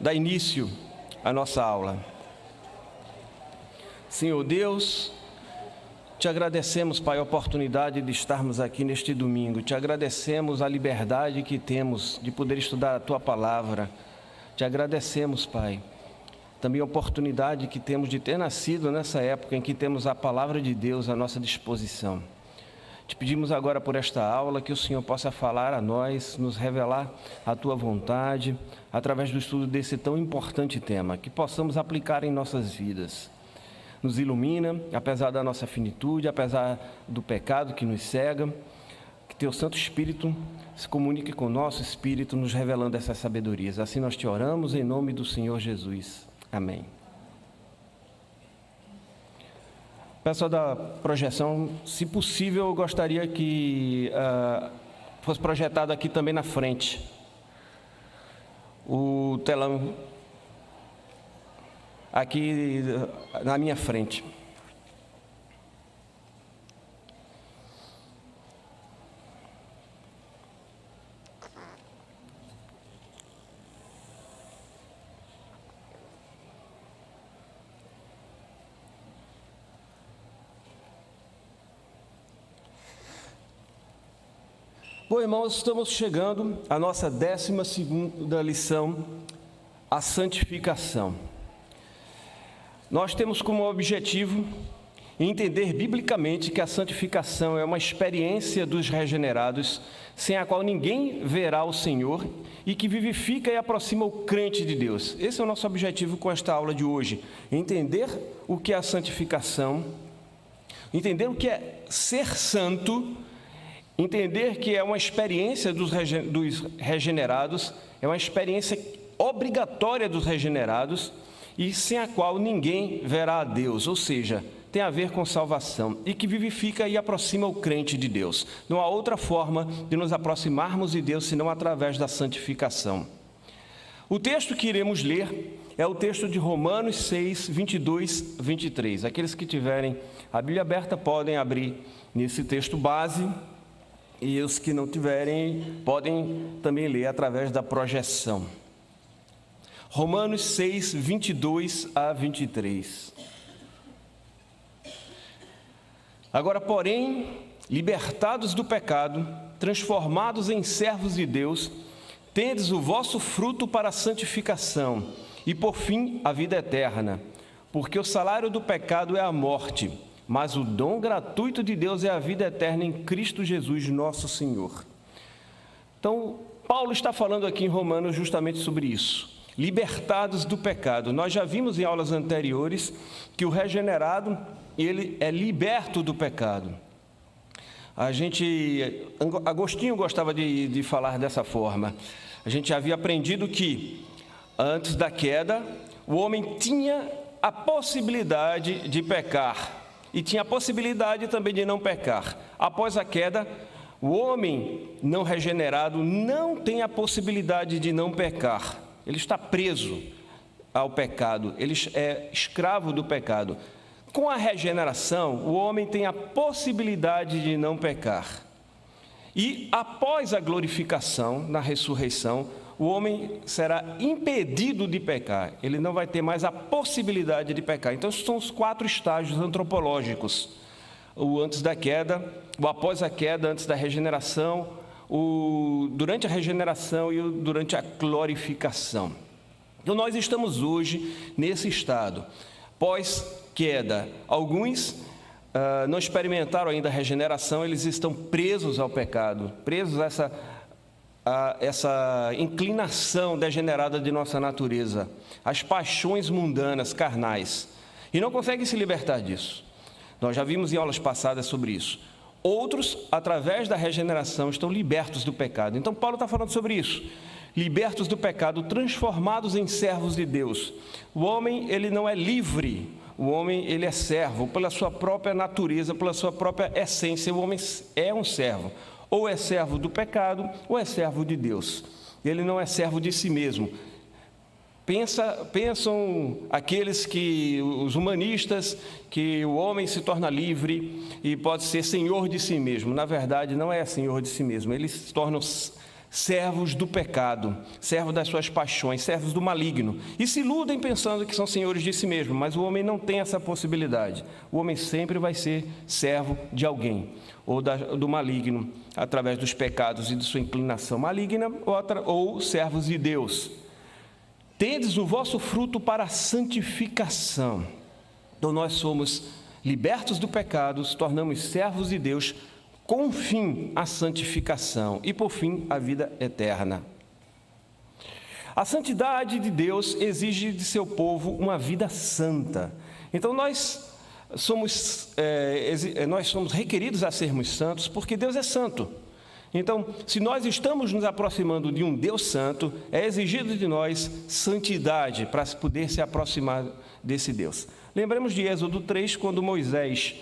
dar início à nossa aula. Senhor Deus, te agradecemos, Pai, a oportunidade de estarmos aqui neste domingo. Te agradecemos a liberdade que temos de poder estudar a Tua Palavra. Te agradecemos, Pai, também a oportunidade que temos de ter nascido nessa época em que temos a Palavra de Deus à nossa disposição. Te pedimos agora por esta aula que o Senhor possa falar a nós, nos revelar a Tua vontade, através do estudo desse tão importante tema, que possamos aplicar em nossas vidas. Nos ilumina, apesar da nossa finitude, apesar do pecado que nos cega, que Teu Santo Espírito se comunique com o nosso Espírito, nos revelando essas sabedorias. Assim nós te oramos em nome do Senhor Jesus. Amém. Pessoal da projeção, se possível, eu gostaria que fosse projetado aqui também na frente o telão, aqui na minha frente. Bom, irmãos, estamos chegando à nossa 12ª lição, a santificação. Nós temos como objetivo entender biblicamente que a santificação é uma experiência dos regenerados, sem a qual ninguém verá o Senhor e que vivifica e aproxima o crente de Deus. Esse é o nosso objetivo com esta aula de hoje, entender o que é a santificação, entender o que é ser santo, entender que é uma experiência dos regenerados, é uma experiência obrigatória dos regenerados e sem a qual ninguém verá a Deus, ou seja, tem a ver com salvação e que vivifica e aproxima o crente de Deus. Não há outra forma de nos aproximarmos de Deus senão através da santificação. O texto que iremos ler é o texto de Romanos 6, 22, 23. Aqueles que tiverem a Bíblia aberta podem abrir nesse texto base, e os que não tiverem, podem também ler através da projeção. Romanos 6, 22 a 23. Agora, porém, libertados do pecado, transformados em servos de Deus, tendes o vosso fruto para a santificação, e por fim a vida eterna. Porque o salário do pecado é a morte, mas o dom gratuito de Deus é a vida eterna em Cristo Jesus, nosso Senhor. Então, Paulo está falando aqui em Romanos justamente sobre isso. Libertados do pecado. Nós já vimos em aulas anteriores que o regenerado, ele é liberto do pecado. Agostinho gostava de falar dessa forma. A gente havia aprendido que, antes da queda, o homem tinha a possibilidade de pecar. E tinha a possibilidade também de não pecar. Após a queda, o homem não regenerado não tem a possibilidade de não pecar. Ele está preso ao pecado, ele é escravo do pecado. Com a regeneração, o homem tem a possibilidade de não pecar. E após a glorificação, na ressurreição, o homem será impedido de pecar, ele não vai ter mais a possibilidade de pecar. Então, esses são os 4 estágios antropológicos: o antes da queda, o após a queda, antes da regeneração, o durante a regeneração e o durante a glorificação. Então, nós estamos hoje nesse estado, pós-queda. Alguns não experimentaram ainda a regeneração, eles estão presos ao pecado, presos a essa inclinação degenerada de nossa natureza, as paixões mundanas, carnais, e não conseguem se libertar disso. Nós já vimos em aulas passadas sobre isso. Outros, através da regeneração, estão libertos do pecado. Então, Paulo está falando sobre isso. Libertos do pecado, transformados em servos de Deus. O homem, ele não é livre. O homem, ele é servo pela sua própria natureza, pela sua própria essência. O homem é um servo. Ou é servo do pecado, ou é servo de Deus. Ele não é servo de si mesmo. Pensam aqueles os humanistas, que o homem se torna livre e pode ser senhor de si mesmo. Na verdade, não é senhor de si mesmo. Eles se tornam servos do pecado, servos das suas paixões, servos do maligno, e se iludem pensando que são senhores de si mesmo, mas o homem não tem essa possibilidade. O homem sempre vai ser servo de alguém, ou do maligno, através dos pecados e de sua inclinação maligna, ou servos de Deus. Tendes o vosso fruto para a santificação. Então nós somos libertos do pecado, nos tornamos servos de Deus, com fim a santificação e por fim a vida eterna. A santidade de Deus exige de seu povo uma vida santa. Então nós somos requeridos a sermos santos porque Deus é santo. Então, se nós estamos nos aproximando de um Deus santo, é exigido de nós santidade para poder se aproximar desse Deus. Lembremos de Êxodo 3, quando Moisés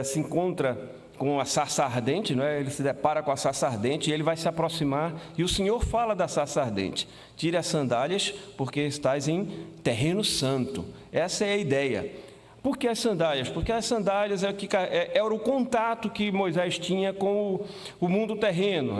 se encontra com a sarça ardente, não é? Ele se depara com a sarça ardente e ele vai se aproximar e o Senhor fala da sarça ardente: tire as sandálias porque estás em terreno santo. Essa é a ideia. Por que as sandálias? Porque as sandálias era o contato que Moisés tinha com o mundo terreno.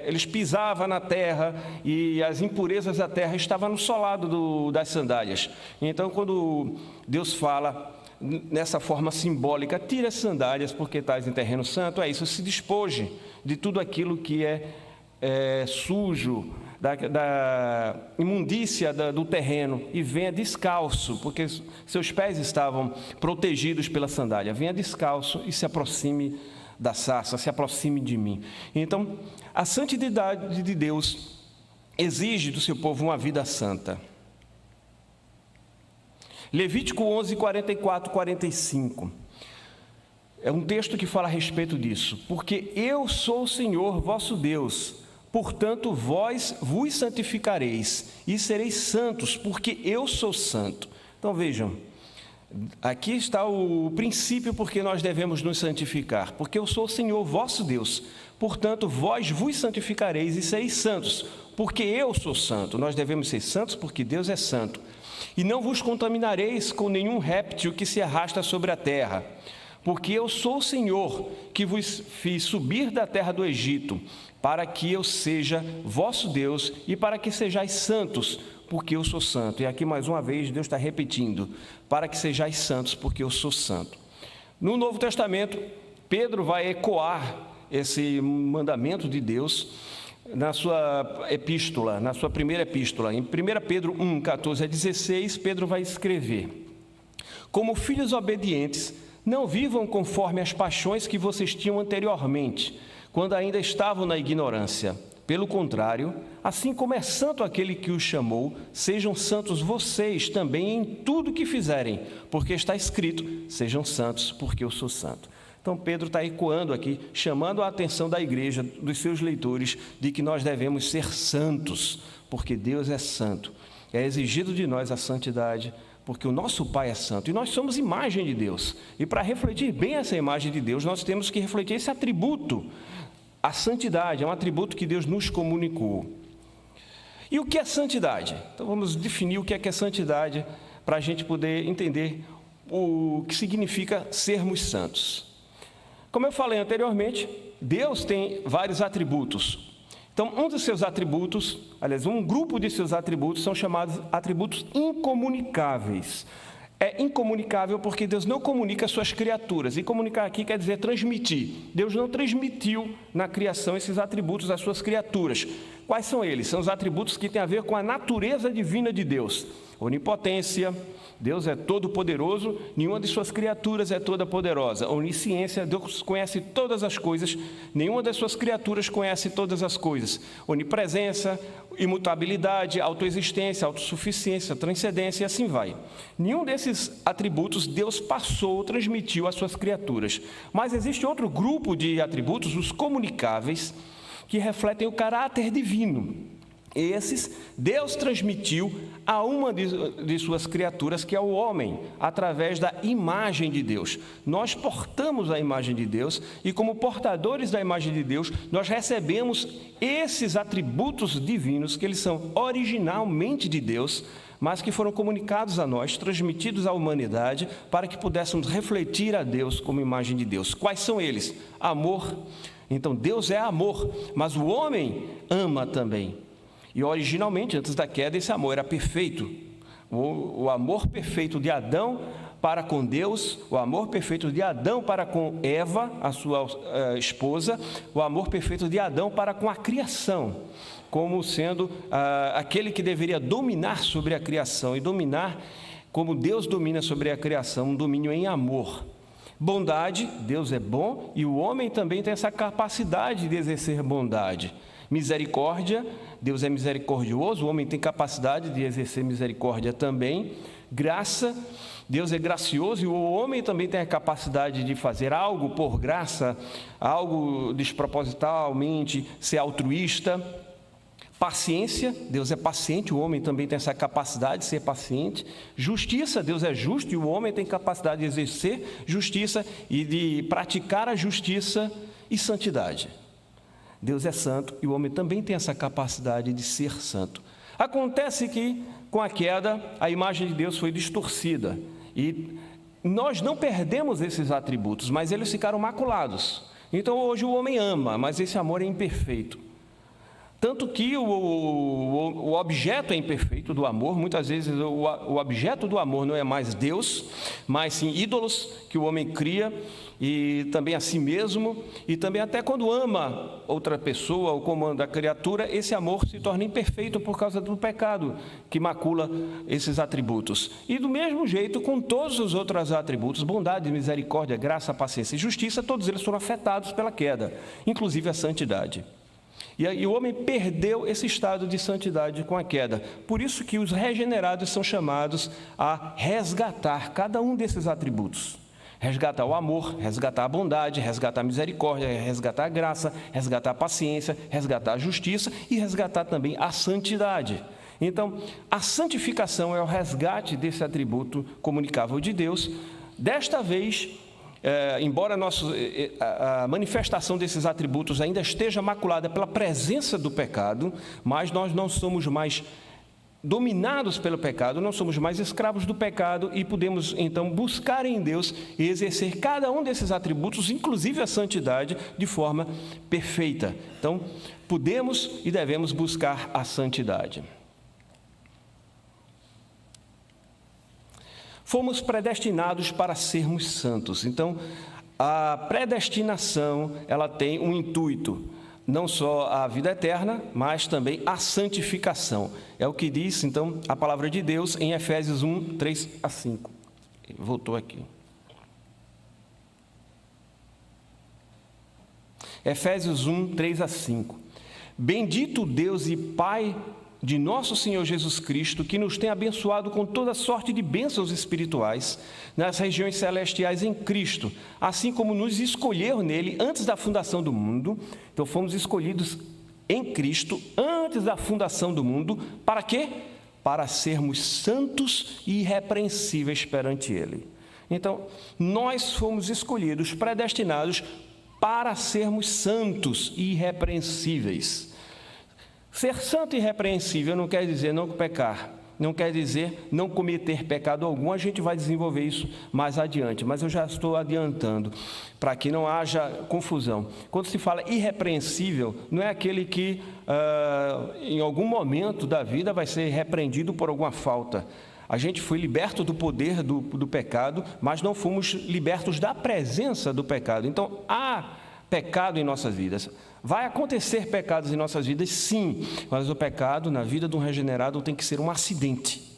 Eles pisavam na terra e as impurezas da terra estavam no solado das sandálias. Então, quando Deus fala nessa forma simbólica, tire as sandálias porque estás em terreno santo, é isso, se despoje de tudo aquilo que é sujo, da imundícia do terreno, e venha descalço, porque seus pés estavam protegidos pela sandália. Venha descalço e se aproxime da sarça, se aproxime de mim. Então, a santidade de Deus exige do seu povo uma vida santa. Levítico 11, 44, 45. É um texto que fala a respeito disso. Porque eu sou o Senhor vosso Deus, portanto vós vos santificareis e sereis santos, porque eu sou santo. Então vejam, aqui está o princípio porque nós devemos nos santificar. Porque eu sou o Senhor vosso Deus, portanto vós vos santificareis e sereis santos, porque eu sou santo. Nós devemos ser santos porque Deus é santo. E não vos contaminareis com nenhum réptil que se arrasta sobre a terra, porque eu sou o Senhor que vos fiz subir da terra do Egito, para que eu seja vosso Deus e para que sejais santos, porque eu sou santo. E aqui mais uma vez Deus está repetindo: para que sejais santos, porque eu sou santo. No Novo Testamento, Pedro vai ecoar esse mandamento de Deus na sua epístola, na sua primeira epístola. Em 1 Pedro 1, 14 a 16, Pedro vai escrever: como filhos obedientes, não vivam conforme as paixões que vocês tinham anteriormente, quando ainda estavam na ignorância. Pelo contrário, assim como é santo aquele que os chamou, sejam santos vocês também em tudo que fizerem, porque está escrito: sejam santos, porque eu sou santo. Então Pedro está ecoando aqui, chamando a atenção da igreja, dos seus leitores, de que nós devemos ser santos, porque Deus é santo. É exigido de nós a santidade, porque o nosso Pai é santo, e nós somos imagem de Deus. E para refletir bem essa imagem de Deus, nós temos que refletir esse atributo. A santidade é um atributo que Deus nos comunicou. E o que é santidade? Então vamos definir o que é santidade, para a gente poder entender o que significa sermos santos. Como eu falei anteriormente, Deus tem vários atributos. Então, um dos seus atributos, aliás, um grupo de seus atributos são chamados atributos incomunicáveis. É incomunicável porque Deus não comunica as suas criaturas. E comunicar aqui quer dizer transmitir. Deus não transmitiu na criação esses atributos às suas criaturas. Quais são eles? São os atributos que têm a ver com a natureza divina de Deus. Onipotência, Deus é todo-poderoso, nenhuma de suas criaturas é toda poderosa. Onisciência, Deus conhece todas as coisas, nenhuma das suas criaturas conhece todas as coisas. Onipresença, imutabilidade, autoexistência, autossuficiência, transcendência e assim vai. Nenhum desses atributos Deus passou, transmitiu às suas criaturas. Mas existe outro grupo de atributos, os comunicáveis, que refletem o caráter divino. Esses Deus transmitiu a uma de suas criaturas, que é o homem, através da imagem de Deus. Nós portamos a imagem de Deus e, como portadores da imagem de Deus, nós recebemos esses atributos divinos, que eles são originalmente de Deus, mas que foram comunicados a nós, transmitidos à humanidade, para que pudéssemos refletir a Deus como imagem de Deus. Quais são eles? Amor, Então Deus é amor, mas o homem ama também. E originalmente, antes da queda, esse amor era perfeito. O amor perfeito de Adão para com Deus, o amor perfeito de Adão para com Eva, a sua esposa, o amor perfeito de Adão para com a criação, como sendo aquele que deveria dominar sobre a criação e dominar como Deus domina sobre a criação, um domínio em amor. Bondade, Deus é bom e o homem também tem essa capacidade de exercer bondade. Misericórdia, Deus é misericordioso, o homem tem capacidade de exercer misericórdia também. Graça, Deus é gracioso e o homem também tem a capacidade de fazer algo por graça, algo despropositalmente, ser altruísta. Paciência, Deus é paciente, o homem também tem essa capacidade de ser paciente. Justiça, Deus é justo e o homem tem capacidade de exercer justiça e de praticar a justiça. E santidade, Deus é santo e o homem também tem essa capacidade de ser santo. Acontece que, com a queda, a imagem de Deus foi distorcida e nós não perdemos esses atributos, mas eles ficaram maculados. Então, hoje o homem ama, mas esse amor é imperfeito. Tanto que o objeto é imperfeito do amor. Muitas vezes o objeto do amor não é mais Deus, mas sim ídolos que o homem cria, e também a si mesmo, e também até quando ama outra pessoa ou comanda a criatura, esse amor se torna imperfeito por causa do pecado que macula esses atributos. E do mesmo jeito com todos os outros atributos, bondade, misericórdia, graça, paciência e justiça, todos eles foram afetados pela queda, inclusive a santidade. E o homem perdeu esse estado de santidade com a queda. Por isso que os regenerados são chamados a resgatar cada um desses atributos. Resgatar o amor, resgatar a bondade, resgatar a misericórdia, resgatar a graça, resgatar a paciência, resgatar a justiça e resgatar também a santidade. Então, a santificação é o resgate desse atributo comunicável de Deus. Desta vez, embora a manifestação desses atributos ainda esteja maculada pela presença do pecado, mas nós não somos mais dominados pelo pecado, não somos mais escravos do pecado e podemos então buscar em Deus e exercer cada um desses atributos, inclusive a santidade, de forma perfeita. Então, podemos e devemos buscar a santidade. Fomos predestinados para sermos santos. Então, a predestinação, ela tem um intuito, não só a vida eterna, mas também a santificação. É o que diz, então, a palavra de Deus em Efésios 1, 3 a 5. Ele voltou aqui. Efésios 1, 3 a 5. Bendito Deus e Pai de nosso Senhor Jesus Cristo, que nos tem abençoado com toda sorte de bênçãos espirituais nas regiões celestiais em Cristo, assim como nos escolheu nele antes da fundação do mundo. Então fomos escolhidos em Cristo antes da fundação do mundo, para quê? Para sermos santos e irrepreensíveis perante ele. Então, nós fomos escolhidos, predestinados para sermos santos e irrepreensíveis. Ser santo e irrepreensível não quer dizer não pecar, não quer dizer não cometer pecado algum. A gente vai desenvolver isso mais adiante, mas eu já estou adiantando, para que não haja confusão. Quando se fala irrepreensível, não é aquele que em algum momento da vida vai ser repreendido por alguma falta. A gente foi liberto do poder do pecado, mas não fomos libertos da presença do pecado. Então, há pecado em nossas vidas. Vai acontecer pecados em nossas vidas, sim, mas o pecado na vida de um regenerado tem que ser um acidente.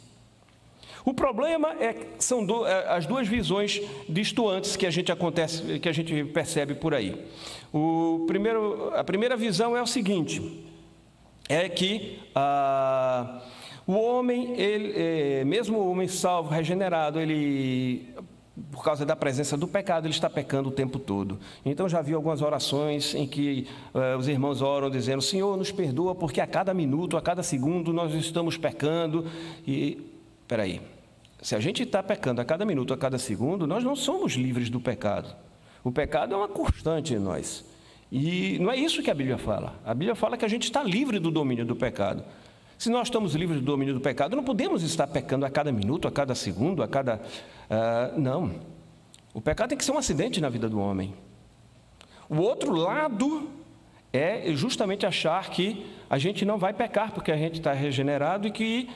O problema são as duas visões distantes que a gente percebe por aí. A primeira visão é o seguinte, é que o homem, mesmo o homem salvo, regenerado, por causa da presença do pecado, ele está pecando o tempo todo. Então, já vi algumas orações em que os irmãos oram dizendo: Senhor, nos perdoa, porque a cada minuto, a cada segundo, nós estamos pecando. E, espera se a gente está pecando a cada minuto, a cada segundo, nós não somos livres do pecado. O pecado é uma constante em nós. E não é isso que a Bíblia fala. A Bíblia fala que a gente está livre do domínio do pecado. Se nós estamos livres do domínio do pecado, não podemos estar pecando a cada minuto, a cada segundo, não. O pecado tem que ser um acidente na vida do homem. O outro lado é justamente achar que a gente não vai pecar porque a gente está regenerado e que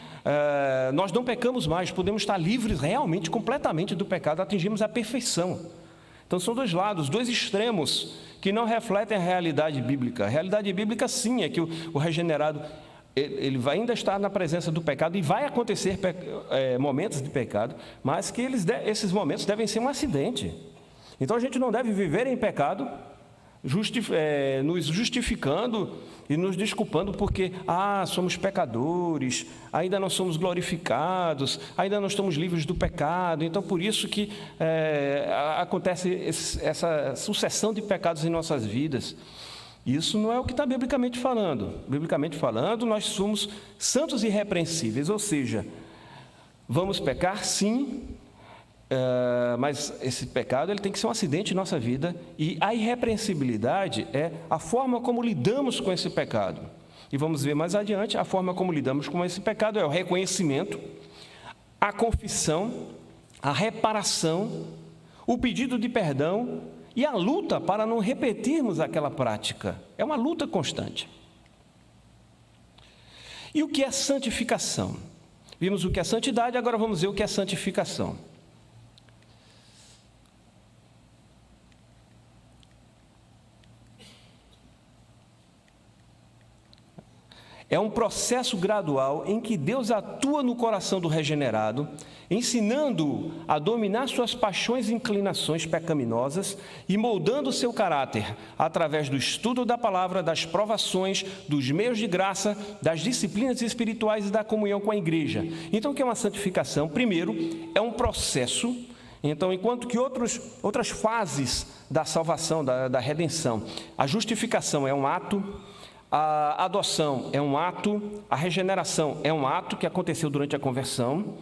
nós não pecamos mais, podemos estar livres realmente, completamente do pecado, atingimos a perfeição. Então são dois lados, dois extremos que não refletem a realidade bíblica. A realidade bíblica sim é que o regenerado ele vai ainda estar na presença do pecado e vai acontecer momentos de pecado, mas que esses momentos devem ser um acidente. Então a gente não deve viver em pecado, nos justificando e nos desculpando porque somos pecadores, ainda não somos glorificados, ainda não estamos livres do pecado. Então por isso que acontece essa sucessão de pecados em nossas vidas. Isso não é o que está biblicamente falando. Biblicamente falando, nós somos santos e irrepreensíveis, ou seja, vamos pecar sim, mas esse pecado ele tem que ser um acidente em nossa vida, e a irrepreensibilidade é a forma como lidamos com esse pecado. E vamos ver mais adiante, a forma como lidamos com esse pecado é o reconhecimento, a confissão, a reparação, o pedido de perdão e a luta para não repetirmos aquela prática. É uma luta constante. E o que é santificação? Vimos o que é santidade, agora vamos ver o que é santificação. É um processo gradual em que Deus atua no coração do regenerado, ensinando-o a dominar suas paixões e inclinações pecaminosas e moldando seu caráter através do estudo da palavra, das provações, dos meios de graça, das disciplinas espirituais e da comunhão com a igreja. Então, o que é uma santificação? Primeiro, é um processo. Então, enquanto que outras fases da salvação, da redenção, a justificação é um ato, a adoção é um ato, a regeneração é um ato que aconteceu durante a conversão.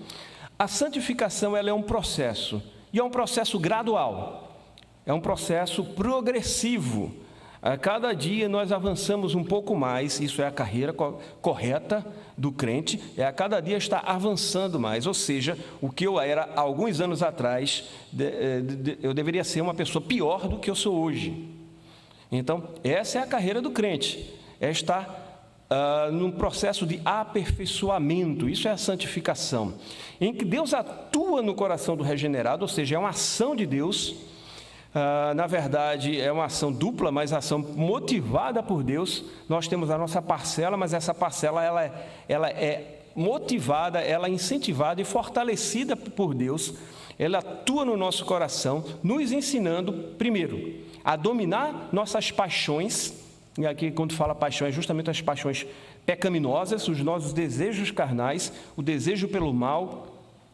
A santificação ela é um processo, e é um processo gradual, é um processo progressivo. A cada dia nós avançamos um pouco mais, isso é a carreira correta do crente, é a cada dia estar avançando mais, ou seja, o que eu era há alguns anos atrás, eu deveria ser uma pessoa pior do que eu sou hoje. Então, essa é a carreira do crente. É estar num processo de aperfeiçoamento, isso é a santificação, em que Deus atua no coração do regenerado, ou seja, é uma ação de Deus, na verdade é uma ação dupla, mas ação motivada por Deus. Nós temos a nossa parcela, mas essa parcela ela é motivada, ela é incentivada e fortalecida por Deus. Ela atua no nosso coração, nos ensinando, primeiro, a dominar nossas paixões. E aqui, quando fala paixão, é justamente as paixões pecaminosas, os nossos desejos carnais, o desejo pelo mal,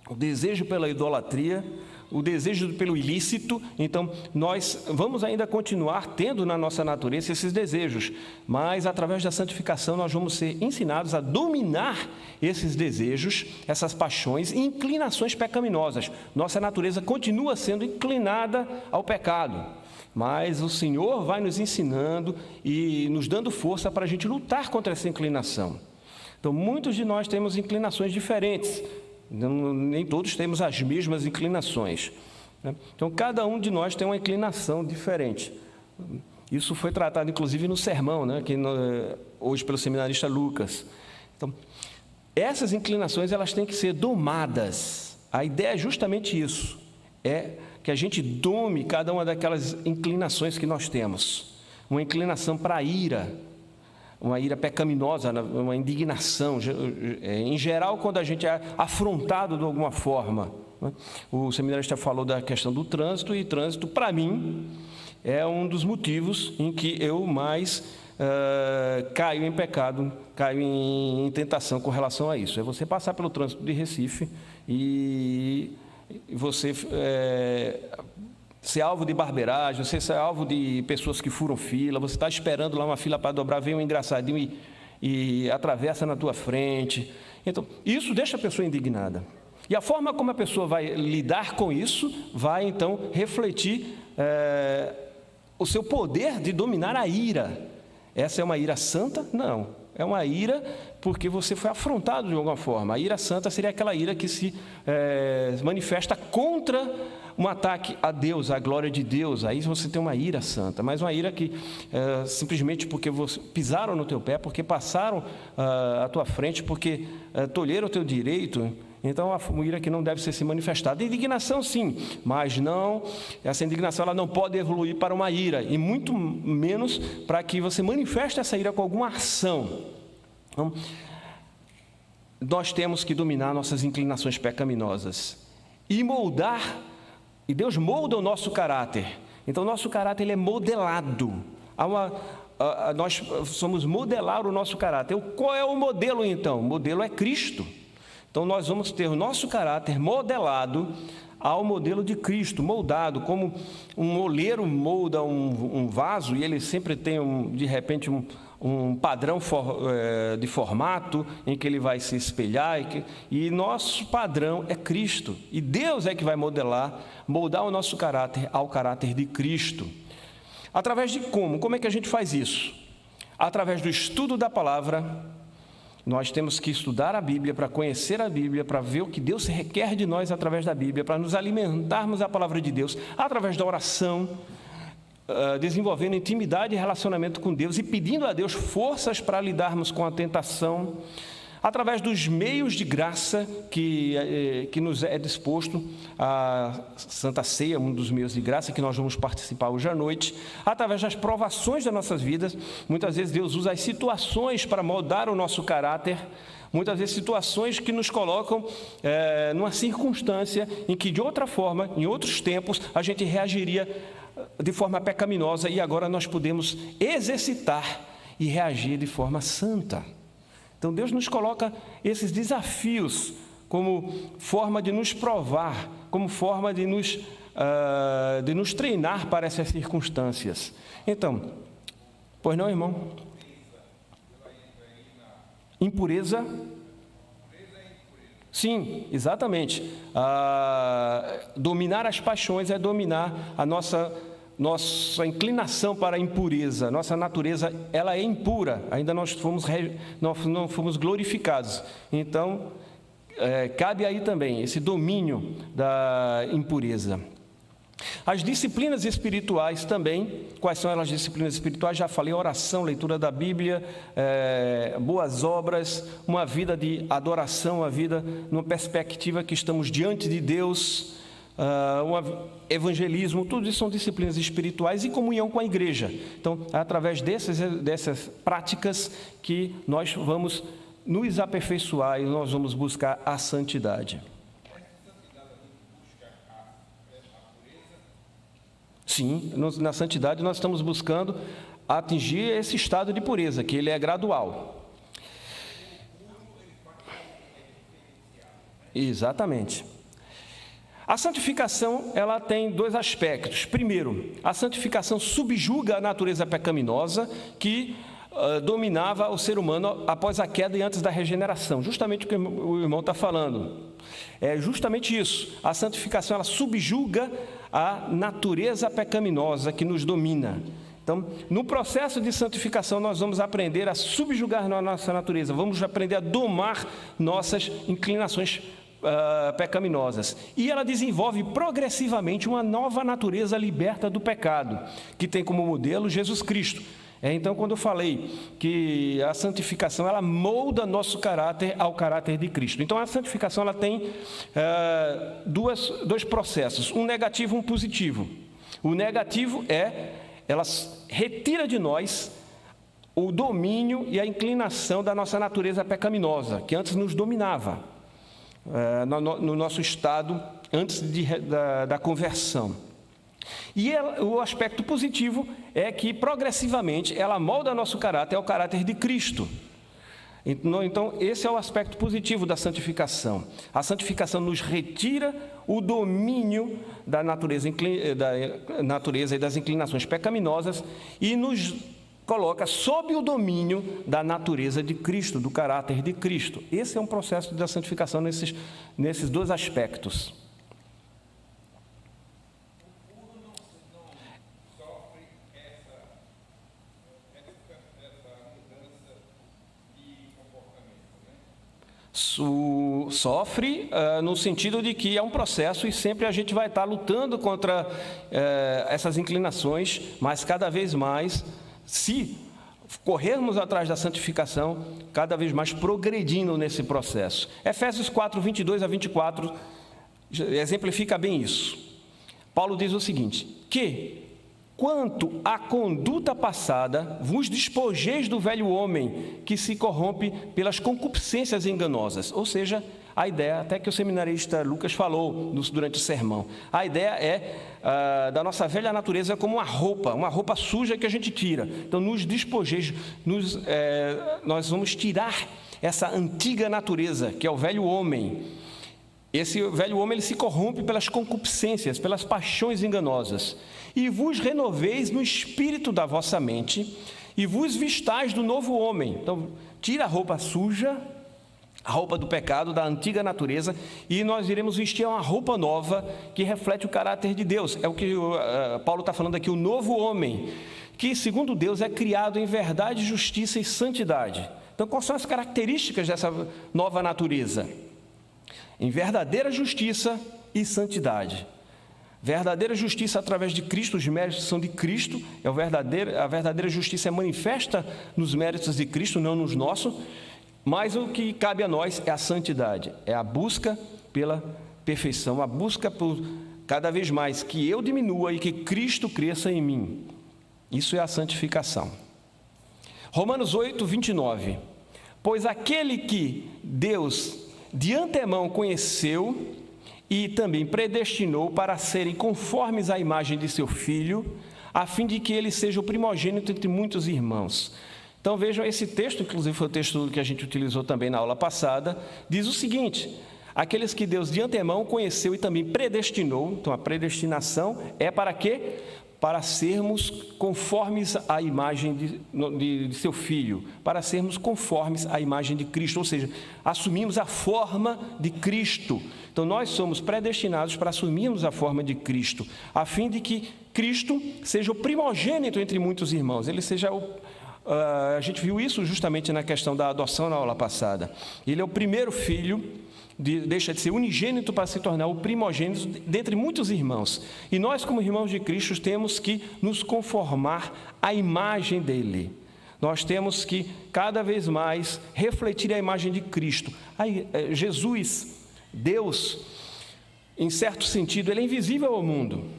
o desejo pela idolatria, o desejo pelo ilícito. Então, nós vamos ainda continuar tendo na nossa natureza esses desejos, mas através da santificação nós vamos ser ensinados a dominar esses desejos, essas paixões e inclinações pecaminosas. Nossa natureza continua sendo inclinada ao pecado, mas o Senhor vai nos ensinando e nos dando força para a gente lutar contra essa inclinação. Então, muitos de nós temos inclinações diferentes, nem todos temos as mesmas inclinações, né? Então, cada um de nós tem uma inclinação diferente. Isso foi tratado, inclusive, no sermão, né? Hoje pelo seminarista Lucas. Então, essas inclinações elas têm que ser domadas. A ideia é justamente isso, que a gente dome cada uma daquelas inclinações que nós temos. Uma inclinação para a ira, uma ira pecaminosa, uma indignação, em geral, quando a gente é afrontado de alguma forma. O seminarista falou da questão do trânsito, e trânsito, para mim, é um dos motivos em que eu mais caio em pecado, caio em tentação com relação a isso. É você passar pelo trânsito de Recife e você ser alvo de barbeiragem, você ser alvo de pessoas que furam fila, você está esperando lá uma fila para dobrar, vem um engraçadinho e atravessa na tua frente. Então, isso deixa a pessoa indignada. E a forma como a pessoa vai lidar com isso vai, então, refletir o seu poder de dominar a ira. Essa é uma ira santa? Não. É uma ira porque você foi afrontado de alguma forma. A ira santa seria aquela ira que se manifesta contra um ataque a Deus, à glória de Deus. Aí você tem uma ira santa, mas uma ira que simplesmente porque pisaram no teu pé, porque passaram à tua frente, porque tolheram o teu direito. Então, uma ira que não deve ser se manifestada. Indignação, sim, mas não, essa indignação ela não pode evoluir para uma ira, e muito menos para que você manifeste essa ira com alguma ação. Então, nós temos que dominar nossas inclinações pecaminosas e moldar, e Deus molda o nosso caráter. Então, nosso caráter ele é modelado. Nós somos modelar o nosso caráter. Qual é o modelo, então? O modelo é Cristo. Então, nós vamos ter o nosso caráter modelado ao modelo de Cristo, moldado, como um oleiro molda um vaso, e ele sempre tem, de repente, um padrão de formato em que ele vai se espelhar, e nosso padrão é Cristo. E Deus é que vai moldar o nosso caráter ao caráter de Cristo. Através de como? Como é que a gente faz isso? Através do estudo da palavra. Nós temos que estudar a Bíblia para conhecer a Bíblia, para ver o que Deus requer de nós através da Bíblia, para nos alimentarmos da palavra de Deus, através da oração, desenvolvendo intimidade e relacionamento com Deus e pedindo a Deus forças para lidarmos com a tentação, através dos meios de graça que nos é disposto, a Santa Ceia, um dos meios de graça que nós vamos participar hoje à noite, através das provações das nossas vidas. Muitas vezes Deus usa as situações para moldar o nosso caráter, muitas vezes situações que nos colocam numa circunstância em que de outra forma, em outros tempos, a gente reagiria de forma pecaminosa, e agora nós podemos exercitar e reagir de forma santa. Então, Deus nos coloca esses desafios como forma de nos provar, como forma de nos treinar para essas circunstâncias. Então, pois não, irmão? Impureza? Sim, exatamente. Dominar as paixões é dominar a nossa inclinação para a impureza. Nossa natureza, ela é impura, ainda não fomos glorificados. Então, cabe aí também esse domínio da impureza. As disciplinas espirituais também. Quais são as disciplinas espirituais? Já falei: oração, leitura da Bíblia, boas obras, uma vida de adoração, uma vida numa perspectiva que estamos diante de Deus, evangelismo. Tudo isso são disciplinas espirituais e comunhão com a igreja. Então, é através dessas práticas que nós vamos nos aperfeiçoar e nós vamos buscar a santidade. Sim, na santidade nós estamos buscando atingir esse estado de pureza, que ele é gradual. Exatamente. A santificação, ela tem dois aspectos. Primeiro, a santificação subjuga a natureza pecaminosa que dominava o ser humano após a queda e antes da regeneração. Justamente o que o irmão está falando. É justamente isso. A santificação, ela subjuga a natureza pecaminosa que nos domina. Então, no processo de santificação, nós vamos aprender a subjugar a nossa natureza. Vamos aprender a domar nossas inclinações pecaminosas. E ela desenvolve progressivamente uma nova natureza liberta do pecado, que tem como modelo Jesus Cristo. Então, quando eu falei que a santificação, ela molda nosso caráter ao caráter de Cristo. Então, a santificação, ela tem dois processos, um negativo e um positivo. O negativo ela retira de nós o domínio e a inclinação da nossa natureza pecaminosa, que antes nos dominava, no nosso estado antes da conversão. E o aspecto positivo é que, progressivamente, ela molda nosso caráter ao caráter de Cristo. Então, esse é o aspecto positivo da santificação. A santificação nos retira o domínio da natureza e das inclinações pecaminosas e nos coloca sob o domínio da natureza de Cristo, do caráter de Cristo. Esse é um processo da santificação nesses dois aspectos. sofre no sentido de que é um processo e sempre a gente vai estar lutando contra essas inclinações, mas cada vez mais, se corrermos atrás da santificação, cada vez mais progredindo nesse processo. Efésios 4, 22 a 24, exemplifica bem isso. Paulo diz o seguinte: que, quanto à conduta passada, vos despojeis do velho homem, que se corrompe pelas concupiscências enganosas. Ou seja, a ideia, até que o seminarista Lucas falou durante o sermão, a ideia é da nossa velha natureza como uma roupa suja que a gente tira. Então, nos despojeis, nós vamos tirar essa antiga natureza, que é o velho homem. Esse velho homem, ele se corrompe pelas concupiscências, pelas paixões enganosas. E vos renoveis no espírito da vossa mente, e vos vistais do novo homem. Então, tira a roupa suja, a roupa do pecado, da antiga natureza, e nós iremos vestir uma roupa nova que reflete o caráter de Deus. É o que Paulo está falando aqui, o novo homem, que segundo Deus é criado em verdade, justiça e santidade. Então, quais são as características dessa nova natureza? Em verdadeira justiça e santidade. Verdadeira justiça através de Cristo, os méritos são de Cristo, a verdadeira justiça é manifesta nos méritos de Cristo, não nos nossos, mas o que cabe a nós é a santidade, é a busca pela perfeição, a busca por cada vez mais que eu diminua e que Cristo cresça em mim. Isso é a santificação. Romanos 8, 29. Pois aquele que Deus de antemão conheceu e também predestinou para serem conformes à imagem de seu Filho, a fim de que ele seja o primogênito entre muitos irmãos. Então vejam, esse texto, inclusive foi o texto que a gente utilizou também na aula passada, diz o seguinte: aqueles que Deus de antemão conheceu e também predestinou. Então a predestinação é para quê? Para sermos conformes à imagem de seu Filho, para sermos conformes à imagem de Cristo, ou seja, assumimos a forma de Cristo. Então nós somos predestinados para assumirmos a forma de Cristo, a fim de que Cristo seja o primogênito entre muitos irmãos, ele seja a gente viu isso justamente na questão da adoção na aula passada. Ele é o primeiro filho, deixa de ser unigênito para se tornar o primogênito dentre muitos irmãos. E nós, como irmãos de Cristo, temos que nos conformar à imagem dele. Nós temos que cada vez mais refletir a imagem de Cristo. Aí, Jesus, Deus, em certo sentido, ele é invisível ao mundo.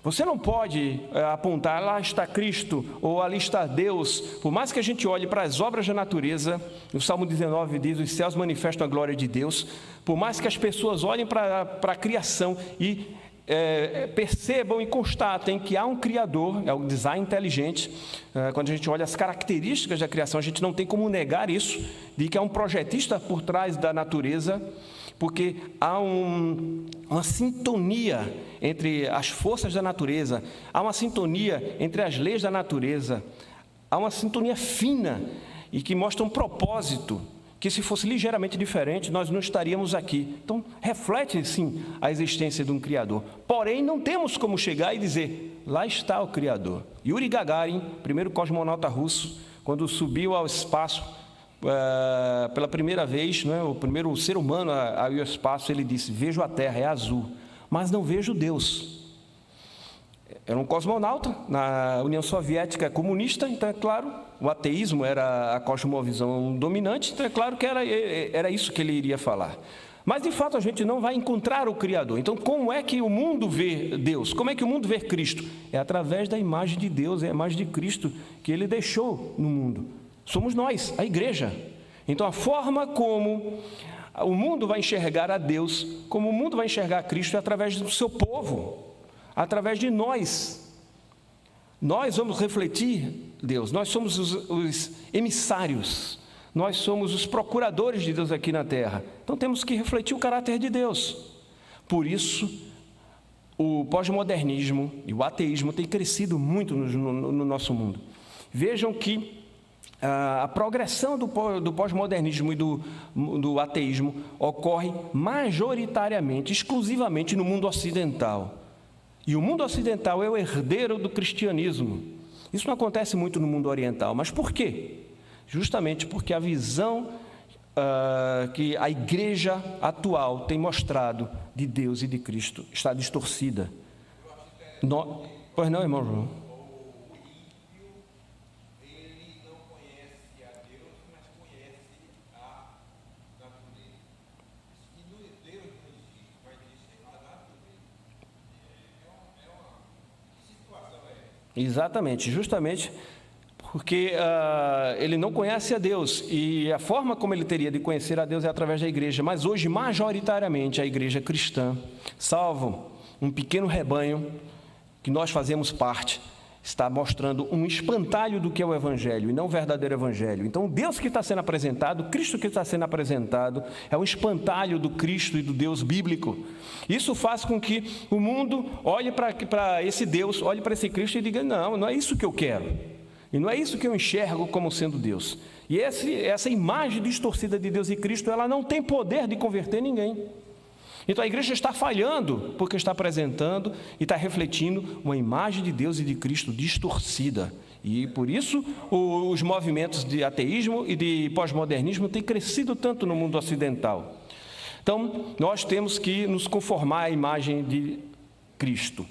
Você não pode apontar, lá está Cristo, ou ali está Deus. Por mais que a gente olhe para as obras da natureza, o Salmo 19 diz, os céus manifestam a glória de Deus. Por mais que as pessoas olhem para a criação e percebam e constatem que há um Criador, é o design inteligente. Quando a gente olha as características da criação, a gente não tem como negar isso, de que há um projetista por trás da natureza, porque há uma sintonia entre as forças da natureza, há uma sintonia entre as leis da natureza, há uma sintonia fina e que mostra um propósito, que se fosse ligeiramente diferente, nós não estaríamos aqui. Então, reflete sim a existência de um Criador. Porém, não temos como chegar e dizer, lá está o Criador. Yuri Gagarin, primeiro cosmonauta russo, quando subiu ao espaço, pela primeira vez, né, o primeiro ser humano a ir ao espaço, ele disse, vejo a Terra, é azul, mas não vejo Deus. Era um cosmonauta na União Soviética comunista, então é claro, o ateísmo era a cosmovisão dominante, então é claro que era isso que ele iria falar. Mas de fato a gente não vai encontrar o Criador. Então como é que o mundo vê Deus? Como é que o mundo vê Cristo? É através da imagem de Deus, é a imagem de Cristo que ele deixou no mundo. Somos nós, a igreja. Então a forma como o mundo vai enxergar a Deus, como o mundo vai enxergar a Cristo, é através do seu povo, através de nós. Nós vamos refletir Deus, nós somos os emissários, nós somos os procuradores de Deus aqui na terra. Então temos que refletir o caráter de Deus. Por isso, o pós-modernismo e o ateísmo têm crescido muito no nosso mundo. Vejam que a progressão do pós-modernismo e do ateísmo ocorre majoritariamente, exclusivamente no mundo ocidental. E o mundo ocidental é o herdeiro do cristianismo. Isso não acontece muito no mundo oriental. Mas por quê? Justamente porque a visão que a igreja atual tem mostrado de Deus e de Cristo está distorcida. Pois não, irmão João? Exatamente, justamente porque ele não conhece a Deus, e a forma como ele teria de conhecer a Deus é através da igreja, mas hoje, majoritariamente, a igreja cristã, salvo um pequeno rebanho que nós fazemos parte, está mostrando um espantalho do que é o Evangelho, e não o verdadeiro Evangelho. Então, o Deus que está sendo apresentado, o Cristo que está sendo apresentado, é um espantalho do Cristo e do Deus bíblico. Isso faz com que o mundo olhe para esse Deus, olhe para esse Cristo e diga, não é isso que eu quero. E não é isso que eu enxergo como sendo Deus. E essa imagem distorcida de Deus e Cristo, ela não tem poder de converter ninguém. Então a igreja está falhando, porque está apresentando e está refletindo uma imagem de Deus e de Cristo distorcida. E por isso os movimentos de ateísmo e de pós-modernismo têm crescido tanto no mundo ocidental. Então nós temos que nos conformar à imagem de Cristo.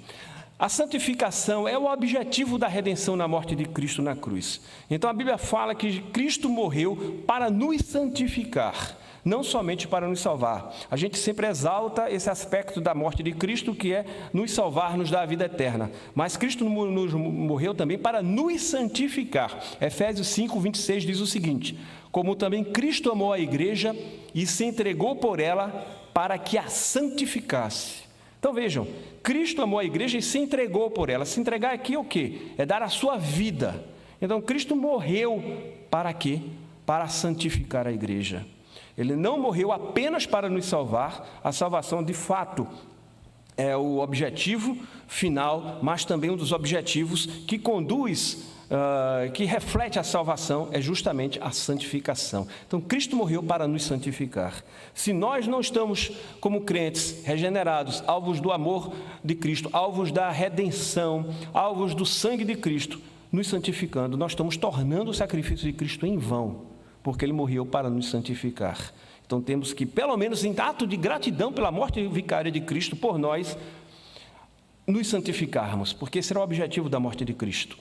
A santificação é o objetivo da redenção na morte de Cristo na cruz. Então a Bíblia fala que Cristo morreu para nos santificar, não somente para nos salvar. A gente sempre exalta esse aspecto da morte de Cristo, que é nos salvar, nos dar a vida eterna. Mas Cristo nos morreu também para nos santificar. Efésios 5, 26 diz o seguinte: como também Cristo amou a igreja e se entregou por ela para que a santificasse. Então vejam, Cristo amou a igreja e se entregou por ela. Se entregar aqui é o quê? É dar a sua vida. Então Cristo morreu para quê? Para santificar a igreja. Ele não morreu apenas para nos salvar, a salvação de fato é o objetivo final, mas também um dos objetivos que conduz, que reflete a salvação, é justamente a santificação. Então Cristo morreu para nos santificar. Se nós não estamos como crentes regenerados, alvos do amor de Cristo, alvos da redenção, alvos do sangue de Cristo, nos santificando, nós estamos tornando o sacrifício de Cristo em vão, porque ele morreu para nos santificar. Então temos que, pelo menos em ato de gratidão pela morte vicária de Cristo por nós, nos santificarmos, porque esse era o objetivo da morte de Cristo.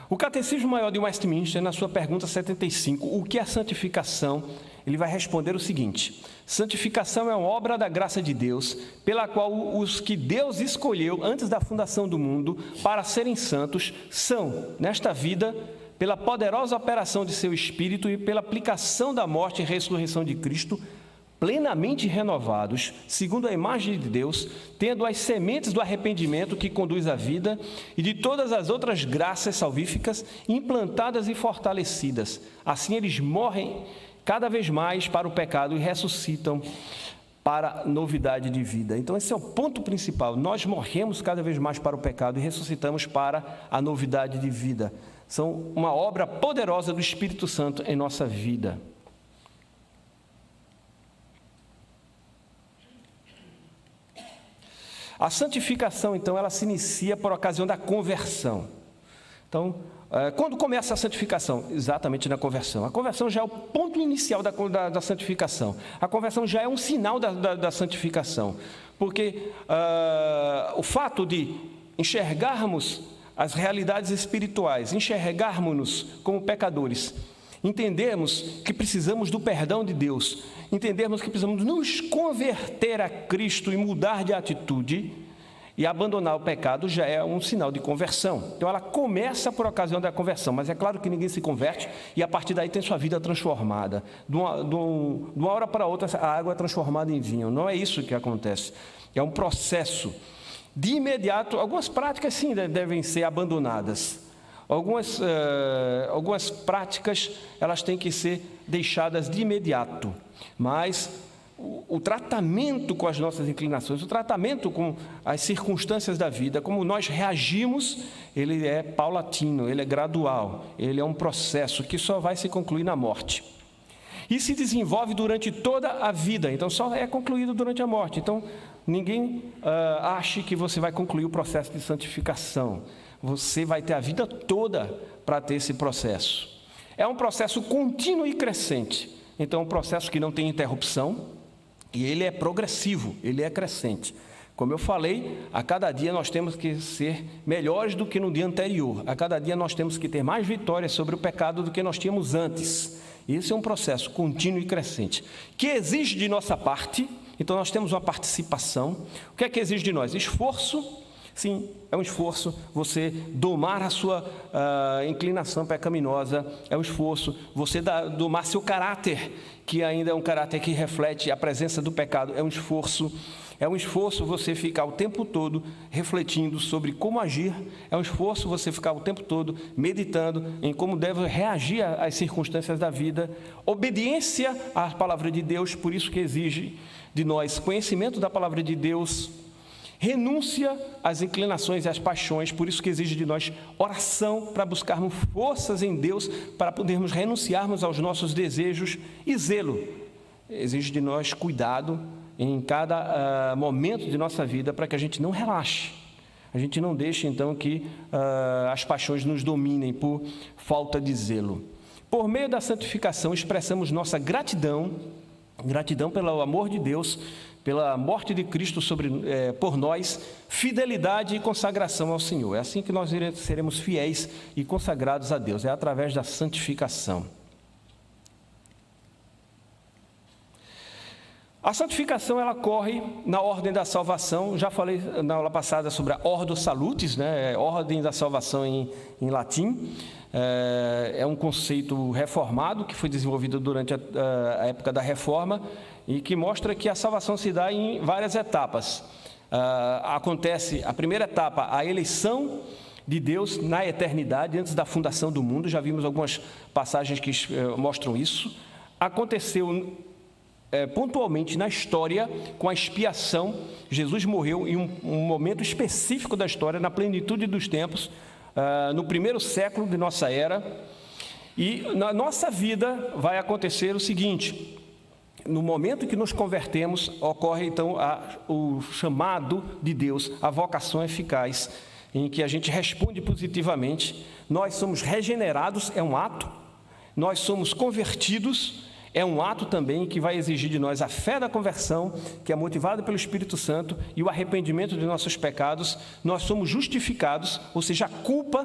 O Catecismo Maior de Westminster, na sua pergunta 75, o que é santificação? Ele vai responder o seguinte: santificação é uma obra da graça de Deus, pela qual os que Deus escolheu antes da fundação do mundo para serem santos são, nesta vida, pela poderosa operação de seu Espírito e pela aplicação da morte e ressurreição de Cristo, plenamente renovados, segundo a imagem de Deus, tendo as sementes do arrependimento que conduz à vida e de todas as outras graças salvíficas implantadas e fortalecidas. Assim eles morrem cada vez mais para o pecado e ressuscitam para novidade de vida. Então esse é o ponto principal. Nós morremos cada vez mais para o pecado e ressuscitamos para a novidade de vida. São uma obra poderosa do Espírito Santo em nossa vida. A santificação, então, ela se inicia por ocasião da conversão. Então, quando começa a santificação? Exatamente na conversão. A conversão já é o ponto inicial da santificação. A conversão já é um sinal da santificação. Porque o fato de enxergarmos as realidades espirituais, enxergarmos-nos como pecadores, entendermos que precisamos do perdão de Deus, entendermos que precisamos nos converter a Cristo e mudar de atitude e abandonar o pecado, já é um sinal de conversão. Então ela começa por ocasião da conversão, mas é claro que ninguém se converte e a partir daí tem sua vida transformada. De uma hora para outra a água é transformada em vinho. Não é isso que acontece, é um processo. De imediato, algumas práticas sim devem ser abandonadas. Algumas práticas elas têm que ser deixadas de imediato. Mas o tratamento com as nossas inclinações, o tratamento com as circunstâncias da vida, como nós reagimos, ele é paulatino, ele é gradual, ele é um processo que só vai se concluir na morte. E se desenvolve durante toda a vida, então só é concluído durante a morte. Então, ninguém ache que você vai concluir o processo de santificação. Você vai ter a vida toda para ter esse processo. é um processo contínuo e crescente. Então, é um processo que não tem interrupção e ele é progressivo, ele é crescente. Como eu falei, a cada dia nós temos que ser melhores do que no dia anterior. A cada dia nós temos que ter mais vitórias sobre o pecado do que nós tínhamos antes. Esse é um processo contínuo e crescente, que exige de nossa parte. Então nós temos uma participação. O que é que exige de nós? Esforço. Sim, é um esforço você domar a sua inclinação pecaminosa, é um esforço você domar seu caráter, que ainda é um caráter que reflete a presença do pecado, é um esforço você ficar o tempo todo refletindo sobre como agir, é um esforço você ficar o tempo todo meditando em como deve reagir às circunstâncias da vida, obediência à palavra de Deus, por isso que exige de nós conhecimento da palavra de Deus, renúncia às inclinações e às paixões, por isso que exige de nós oração para buscarmos forças em Deus, para podermos renunciarmos aos nossos desejos, e zelo, exige de nós cuidado em cada momento de nossa vida, para que a gente não relaxe, a gente não deixe então que as paixões nos dominem por falta de zelo. Por meio da santificação expressamos nossa gratidão pelo amor de Deus, pela morte de Cristo por nós, fidelidade e consagração ao Senhor. É assim que nós seremos fiéis e consagrados a Deus, é através da santificação. A santificação, ela ocorre na ordem da salvação. Já falei na aula passada sobre a Ordo Salutis, né? Ordem da salvação em latim. É um conceito reformado que foi desenvolvido durante a época da Reforma e que mostra que a salvação se dá em várias etapas. Acontece a primeira etapa, a eleição de Deus na eternidade, antes da fundação do mundo. Já vimos algumas passagens que mostram isso. Aconteceu pontualmente na história com a expiação. Jesus morreu em um momento específico da história, na plenitude dos tempos, no primeiro século de nossa era, e na nossa vida vai acontecer o seguinte: no momento que nos convertemos, ocorre então o chamado de Deus, a vocação eficaz, em que a gente responde positivamente. Nós somos regenerados, é um ato, nós somos convertidos, é um ato também que vai exigir de nós a fé da conversão, que é motivada pelo Espírito Santo, e o arrependimento de nossos pecados. Nós somos justificados, ou seja, a culpa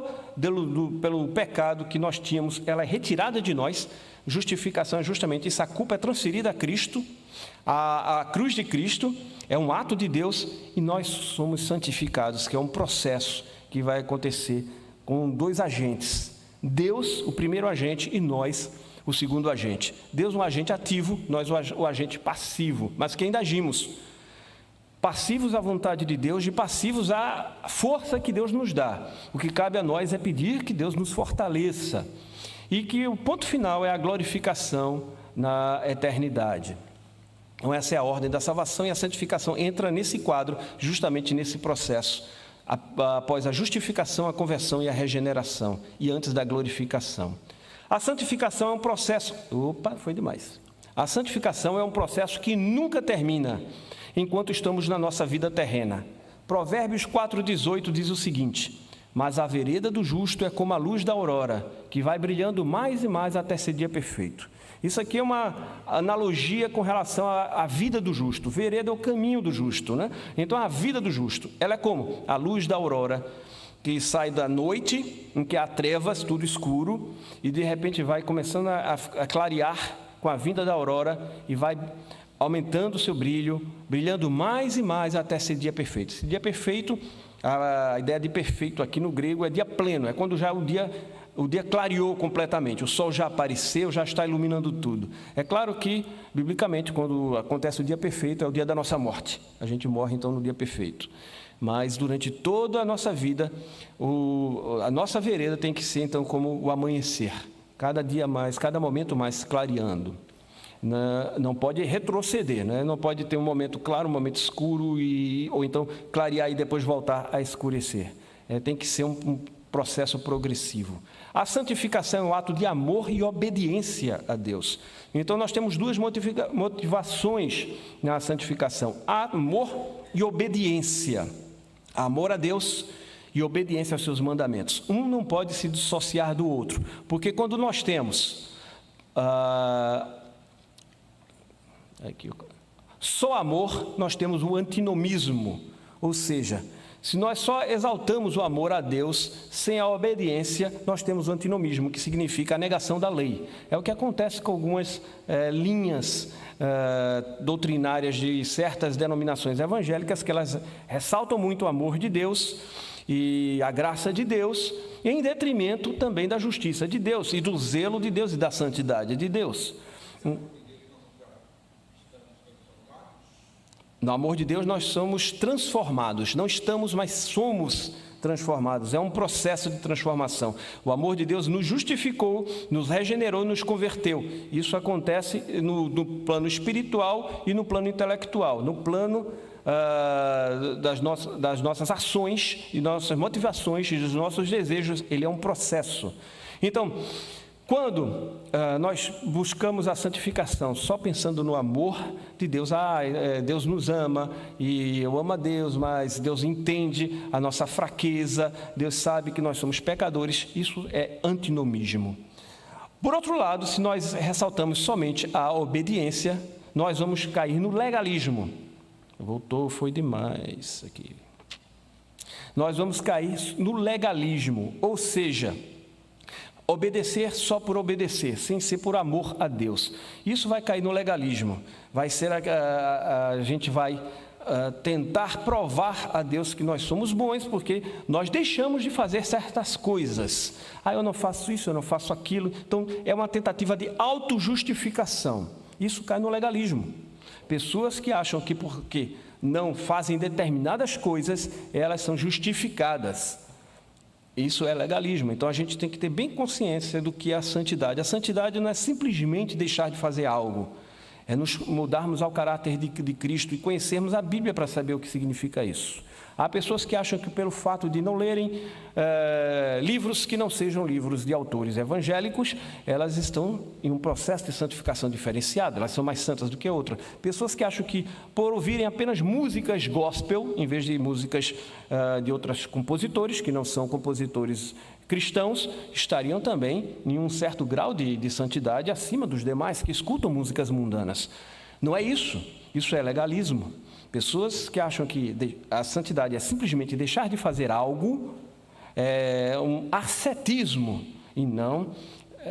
pelo pecado que nós tínhamos, ela é retirada de nós. Justificação é justamente isso, a culpa é transferida a Cristo, a cruz de Cristo é um ato de Deus, e nós somos santificados, que é um processo que vai acontecer com dois agentes. Deus, o primeiro agente, e nós, o segundo agente. Deus, um agente ativo, nós, o agente passivo, mas que ainda agimos. Passivos à vontade de Deus, e passivos à força que Deus nos dá. O que cabe a nós é pedir que Deus nos fortaleça, e que o ponto final é a glorificação na eternidade. Então, essa é a ordem da salvação, e a santificação entra nesse quadro, justamente nesse processo, após a justificação, a conversão e a regeneração, e antes da glorificação. A santificação é um processo... foi demais. A santificação é um processo que nunca termina enquanto estamos na nossa vida terrena. Provérbios 4,18 diz o seguinte: mas a vereda do justo é como a luz da aurora, que vai brilhando mais e mais até ser dia perfeito. Isso aqui é uma analogia com relação à vida do justo. Vereda é o caminho do justo, né? Então, a vida do justo, ela é como a luz da aurora, que sai da noite, em que há trevas, tudo escuro, e de repente vai começando a clarear com a vinda da aurora, e vai aumentando o seu brilho, brilhando mais e mais até ser dia perfeito. Esse dia perfeito, a ideia de perfeito aqui no grego é dia pleno, é quando já o dia clareou completamente, o sol já apareceu, já está iluminando tudo. É claro que, biblicamente, quando acontece o dia perfeito, é o dia da nossa morte. A gente morre, então, no dia perfeito. Mas durante toda a nossa vida, a nossa vereda tem que ser então como o amanhecer, cada dia mais, cada momento mais clareando. Não pode retroceder, né? Não pode ter um momento claro, um momento escuro, ou então clarear e depois voltar a escurecer. Tem que ser um processo progressivo. A santificação é um ato de amor e obediência a Deus. Então nós temos duas motivações na santificação: amor e obediência. Amor a Deus e obediência aos seus mandamentos. Um não pode se dissociar do outro, porque quando nós temos só amor, nós temos o antinomismo, ou seja, se nós só exaltamos o amor a Deus sem a obediência, nós temos o antinomismo, que significa a negação da lei. É o que acontece com algumas linhas doutrinárias de certas denominações evangélicas, que elas ressaltam muito o amor de Deus e a graça de Deus, em detrimento também da justiça de Deus e do zelo de Deus e da santidade de Deus. No amor de Deus nós somos transformados, não estamos, mas somos transformados. É um processo de transformação. O amor de Deus nos justificou, nos regenerou e nos converteu. Isso acontece no plano espiritual e no plano intelectual, no plano das nossas ações e nossas motivações e dos nossos desejos. Ele é um processo. Então, quando nós buscamos a santificação só pensando no amor de Deus, Deus nos ama e eu amo a Deus, mas Deus entende a nossa fraqueza, Deus sabe que nós somos pecadores, isso é antinomismo. Por outro lado, se nós ressaltamos somente a obediência, nós vamos cair no legalismo. Voltou, foi demais aqui. Nós vamos cair no legalismo, ou seja, obedecer só por obedecer, sem ser por amor a Deus. Isso vai cair no legalismo. Vai ser a gente vai tentar provar a Deus que nós somos bons, porque nós deixamos de fazer certas coisas. Eu não faço isso, eu não faço aquilo. Então, é uma tentativa de autojustificação. Isso cai no legalismo. Pessoas que acham que porque não fazem determinadas coisas, elas são justificadas. Isso é legalismo. Então a gente tem que ter bem consciência do que é a santidade. A santidade não é simplesmente deixar de fazer algo, é nos mudarmos ao caráter de Cristo e conhecermos a Bíblia para saber o que significa isso. Há pessoas que acham que pelo fato de não lerem livros que não sejam livros de autores evangélicos, elas estão em um processo de santificação diferenciado, elas são mais santas do que outras. Pessoas que acham que por ouvirem apenas músicas gospel, em vez de músicas de outros compositores, que não são compositores cristãos, estariam também em um certo grau de santidade acima dos demais que escutam músicas mundanas. Não é isso, isso é legalismo. Pessoas que acham que a santidade é simplesmente deixar de fazer algo, é um ascetismo e não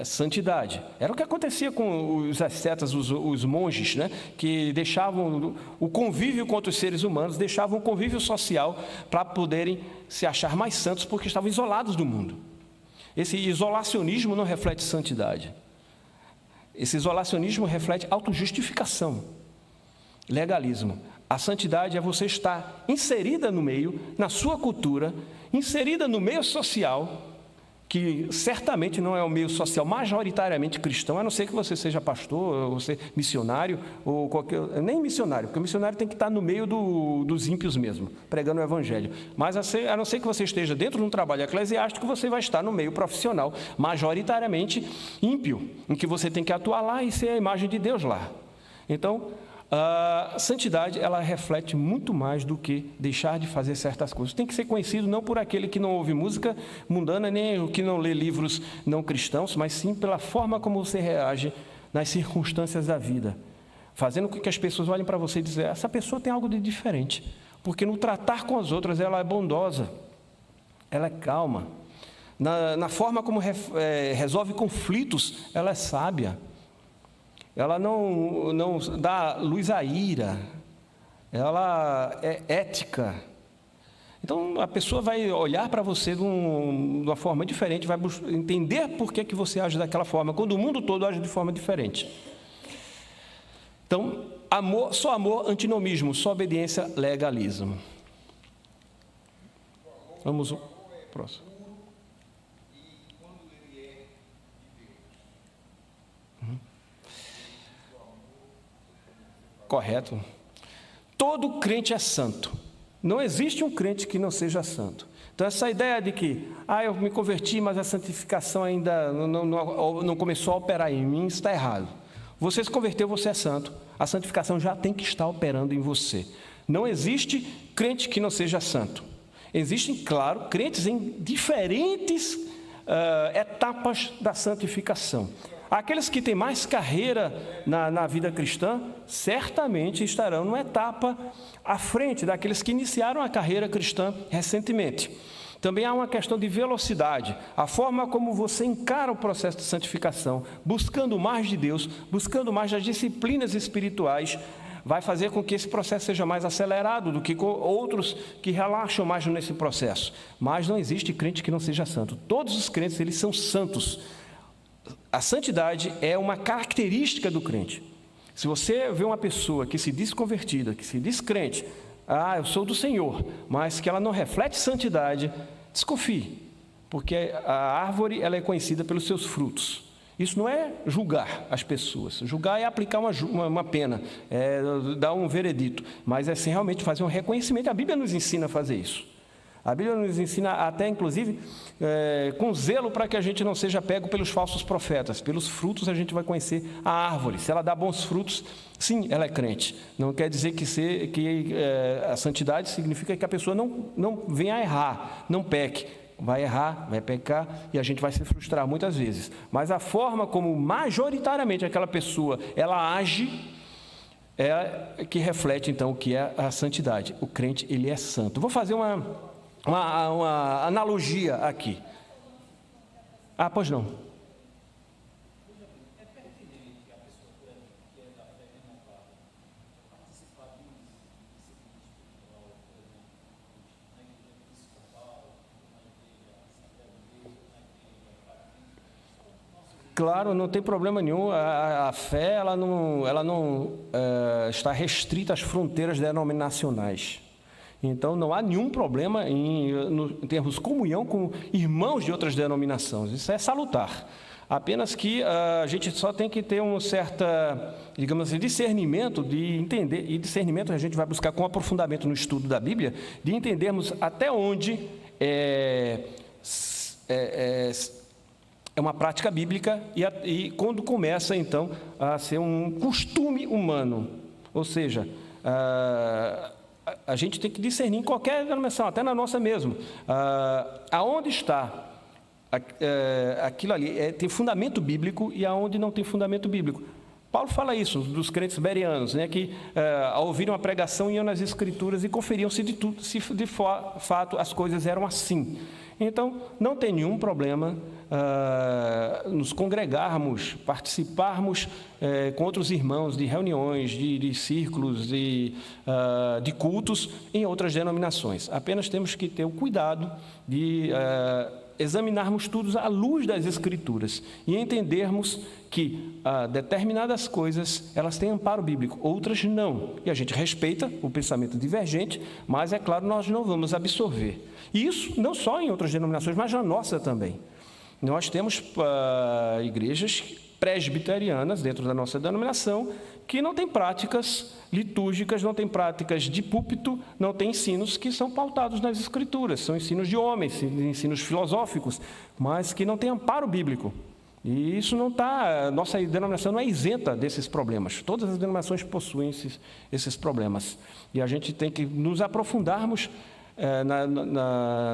santidade. Era o que acontecia com os ascetas, os monges, né? Que deixavam o convívio com outros seres humanos, deixavam o convívio social para poderem se achar mais santos porque estavam isolados do mundo. Esse isolacionismo não reflete santidade. Esse isolacionismo reflete autojustificação, legalismo. A santidade é você estar inserida no meio, na sua cultura, inserida no meio social, que certamente não é o meio social majoritariamente cristão, a não ser que você seja pastor, ou você missionário, ou nem missionário, porque o missionário tem que estar no meio dos ímpios mesmo, pregando o evangelho. Mas a não ser que você esteja dentro de um trabalho eclesiástico, você vai estar no meio profissional, majoritariamente ímpio, em que você tem que atuar lá e ser a imagem de Deus lá. Então, a santidade, ela reflete muito mais do que deixar de fazer certas coisas. Tem que ser conhecido não por aquele que não ouve música mundana, nem o que não lê livros não cristãos, mas sim pela forma como você reage nas circunstâncias da vida, fazendo com que as pessoas olhem para você e dizem, essa pessoa tem algo de diferente, porque no tratar com as outras ela é bondosa, ela é calma, na forma como resolve conflitos, ela é sábia. Ela não dá luz à ira, ela é ética. Então, a pessoa vai olhar para você de uma forma diferente, vai entender por que você age daquela forma, quando o mundo todo age de forma diferente. Então, só amor, antinomismo, só obediência, legalismo. Vamos ao próximo. Correto. Todo crente é santo. Não existe um crente que não seja santo. Então, essa ideia de que, eu me converti, mas a santificação ainda não começou a operar em mim, está errado. Você se converteu, você é santo. A santificação já tem que estar operando em você. Não existe crente que não seja santo. Existem, claro, crentes em diferentes etapas da santificação. Aqueles que têm mais carreira na vida cristã, certamente estarão numa etapa à frente daqueles que iniciaram a carreira cristã recentemente. Também há uma questão de velocidade, a forma como você encara o processo de santificação, buscando mais de Deus, buscando mais das disciplinas espirituais, vai fazer com que esse processo seja mais acelerado do que outros que relaxam mais nesse processo. Mas não existe crente que não seja santo. Todos os crentes, eles são santos. A santidade é uma característica do crente. Se você vê uma pessoa que se diz convertida, que se diz crente, eu sou do Senhor, mas que ela não reflete santidade, desconfie, porque a árvore ela é conhecida pelos seus frutos. Isso não é julgar as pessoas. Julgar é aplicar uma pena, é dar um veredito, mas é sim, realmente fazer um reconhecimento. A Bíblia nos ensina a fazer isso. A Bíblia nos ensina até, inclusive, com zelo para que a gente não seja pego pelos falsos profetas. Pelos frutos a gente vai conhecer a árvore. Se ela dá bons frutos, sim, ela é crente. Não quer dizer que a santidade significa que a pessoa não venha a errar, não peque. Vai errar, vai pecar e a gente vai se frustrar muitas vezes. Mas a forma como majoritariamente aquela pessoa ela age é que reflete então o que é a santidade. O crente, ele é santo. Vou fazer uma analogia aqui. Pois não. Claro, não tem problema nenhum. A fé ela não está restrita às fronteiras denominacionais. Então, não há nenhum problema em termos de comunhão com irmãos de outras denominações. Isso é salutar. Apenas que a gente só tem que ter um certo, digamos assim, discernimento de entender, e discernimento a gente vai buscar com aprofundamento no estudo da Bíblia, de entendermos até onde é uma prática bíblica e quando começa, então, a ser um costume humano. Ou seja, a gente tem que discernir em qualquer denominação, até na nossa mesmo, aonde está aquilo ali, tem fundamento bíblico e aonde não tem fundamento bíblico. Paulo fala isso dos crentes bereanos, né, que ao ouvirem uma pregação iam nas escrituras e conferiam se de fato as coisas eram assim. Então, não tem nenhum problema nos congregarmos, participarmos com outros irmãos de reuniões, de círculos, de cultos em outras denominações. Apenas temos que ter o cuidado de examinarmos tudo à luz das Escrituras e entendermos que determinadas coisas elas têm amparo bíblico, outras não. E a gente respeita o pensamento divergente, mas é claro, nós não vamos absorver. E isso não só em outras denominações, mas na nossa também. Nós temos igrejas presbiterianas dentro da nossa denominação que não têm práticas litúrgicas, não têm práticas de púlpito, não têm ensinos que são pautados nas Escrituras, são ensinos de homens, ensinos filosóficos, mas que não têm amparo bíblico. E isso não está, nossa denominação não é isenta desses problemas. Todas as denominações possuem esses problemas. E a gente tem que nos aprofundarmos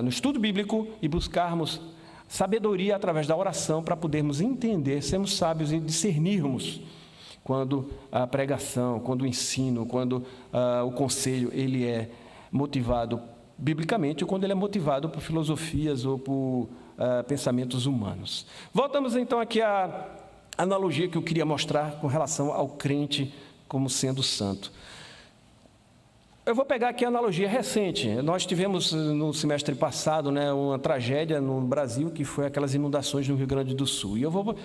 no estudo bíblico e buscarmos sabedoria através da oração para podermos entender, sermos sábios e discernirmos quando a pregação, quando o ensino, quando o conselho ele é motivado biblicamente ou quando ele é motivado por filosofias ou por pensamentos humanos. Voltamos então aqui à analogia que eu queria mostrar com relação ao crente como sendo santo. Eu vou pegar aqui a analogia recente. Nós tivemos no semestre passado, uma tragédia no Brasil, que foi aquelas inundações no Rio Grande do Sul. E eu vou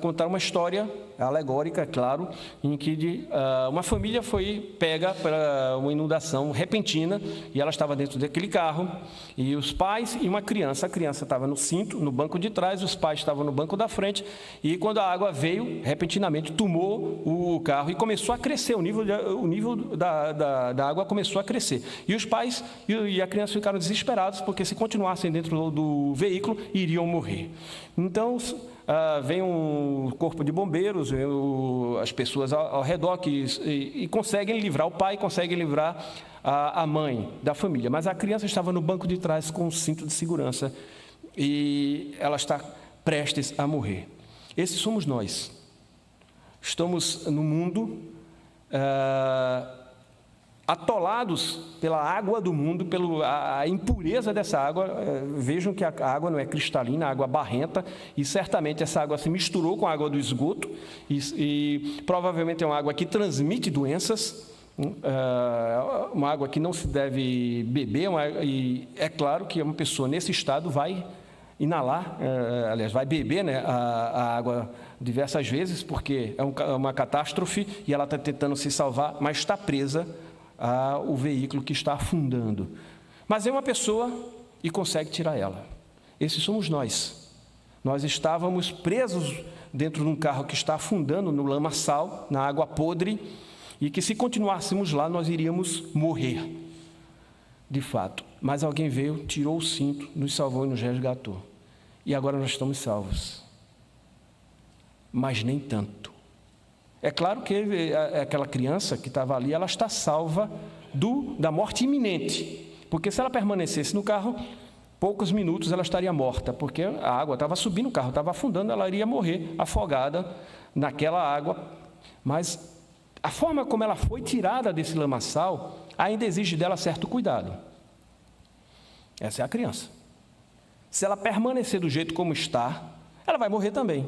contar uma história alegórica, claro, em que uma família foi pega para uma inundação repentina e ela estava dentro daquele carro e os pais e uma criança. A criança estava no cinto, no banco de trás, os pais estavam no banco da frente e quando a água veio, repentinamente tomou o carro e começou a crescer, o nível da água começou a crescer. E os pais e a criança ficaram desesperados, porque se continuassem dentro do veículo, iriam morrer. Então, vem um corpo de bombeiros, vem as pessoas ao redor e conseguem livrar o pai, conseguem livrar a mãe da família. Mas a criança estava no banco de trás com um cinto de segurança e ela está prestes a morrer. Esses somos nós. Estamos no mundo atolados pela água do mundo, pela impureza dessa água. Vejam que a água não é cristalina, a água barrenta, e certamente essa água se misturou com a água do esgoto, e provavelmente é uma água que transmite doenças, uma água que não se deve beber, e é claro que uma pessoa nesse estado vai inalar, aliás, vai beber, né, a água diversas vezes, porque é uma catástrofe e ela está tentando se salvar, mas está presa ao veículo que está afundando. Mas é uma pessoa e consegue tirar ela. Esses somos nós. Nós estávamos presos dentro de um carro que está afundando no lamaçal, na água podre, e que se continuássemos lá nós iríamos morrer, de fato. Mas alguém veio, tirou o cinto, nos salvou e nos resgatou. E agora nós estamos salvos. Mas nem tanto. É claro que aquela criança que estava ali, ela está salva da morte iminente. Porque se ela permanecesse no carro, poucos minutos ela estaria morta, porque a água estava subindo, o carro estava afundando, ela iria morrer afogada naquela água. Mas a forma como ela foi tirada desse lamaçal ainda exige dela certo cuidado. Essa é a criança. Se ela permanecer do jeito como está, ela vai morrer também.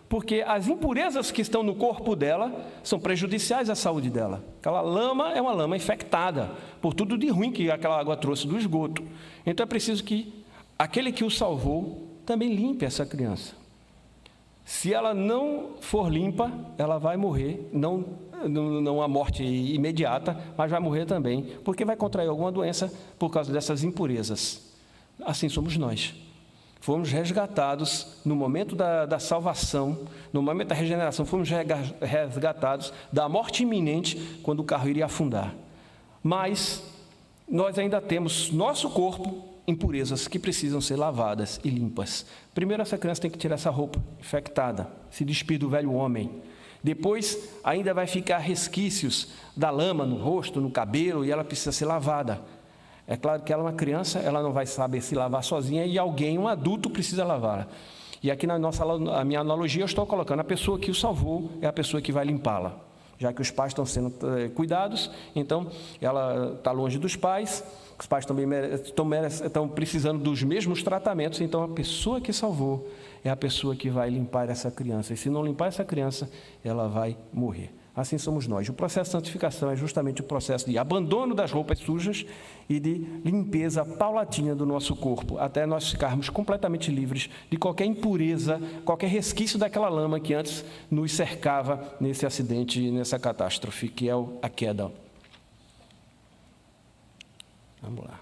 Porque as impurezas que estão no corpo dela são prejudiciais à saúde dela. Aquela lama é uma lama infectada por tudo de ruim que aquela água trouxe do esgoto. Então é preciso que aquele que o salvou também limpe essa criança. Se ela não for limpa, ela vai morrer, não a morte imediata, mas vai morrer também, porque vai contrair alguma doença por causa dessas impurezas. Assim somos nós. Fomos resgatados no momento da salvação, no momento da regeneração, fomos resgatados da morte iminente, quando o carro iria afundar. Mas nós ainda temos nosso corpo impurezas que precisam ser lavadas e limpas. Primeiro, essa criança tem que tirar essa roupa infectada, se despir do velho homem. Depois, ainda vai ficar resquícios da lama no rosto, no cabelo, e ela precisa ser lavada. É claro que ela é uma criança, ela não vai saber se lavar sozinha, e alguém, um adulto, precisa lavá-la. E aqui a minha analogia, eu estou colocando a pessoa que o salvou, é a pessoa que vai limpá-la. Já que os pais estão sendo cuidados, então ela está longe dos pais, os pais também estão precisando dos mesmos tratamentos, então a pessoa que salvou é a pessoa que vai limpar essa criança. E se não limpar essa criança, ela vai morrer. Assim somos nós. O processo de santificação é justamente o processo de abandono das roupas sujas e de limpeza paulatina do nosso corpo, até nós ficarmos completamente livres de qualquer impureza, qualquer resquício daquela lama que antes nos cercava nesse acidente, nessa catástrofe, que é a queda. Vamos lá.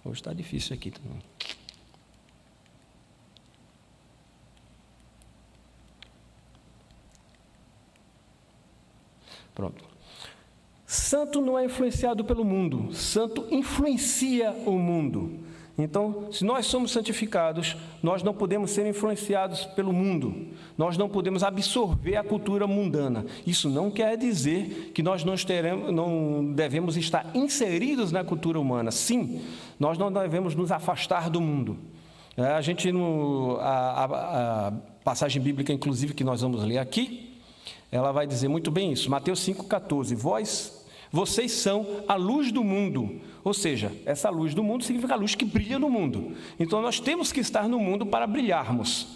Hoje está difícil aqui também. Pronto. Santo não é influenciado pelo mundo, santo influencia o mundo. Então, se nós somos santificados, nós não podemos ser influenciados pelo mundo, nós não podemos absorver a cultura mundana. Isso não quer dizer que nós não devemos estar inseridos na cultura humana. Sim, nós não devemos nos afastar do mundo. A passagem bíblica, inclusive, que nós vamos ler aqui, ela vai dizer muito bem isso, Mateus 5,14, vocês são a luz do mundo, ou seja, essa luz do mundo significa a luz que brilha no mundo, então nós temos que estar no mundo para brilharmos.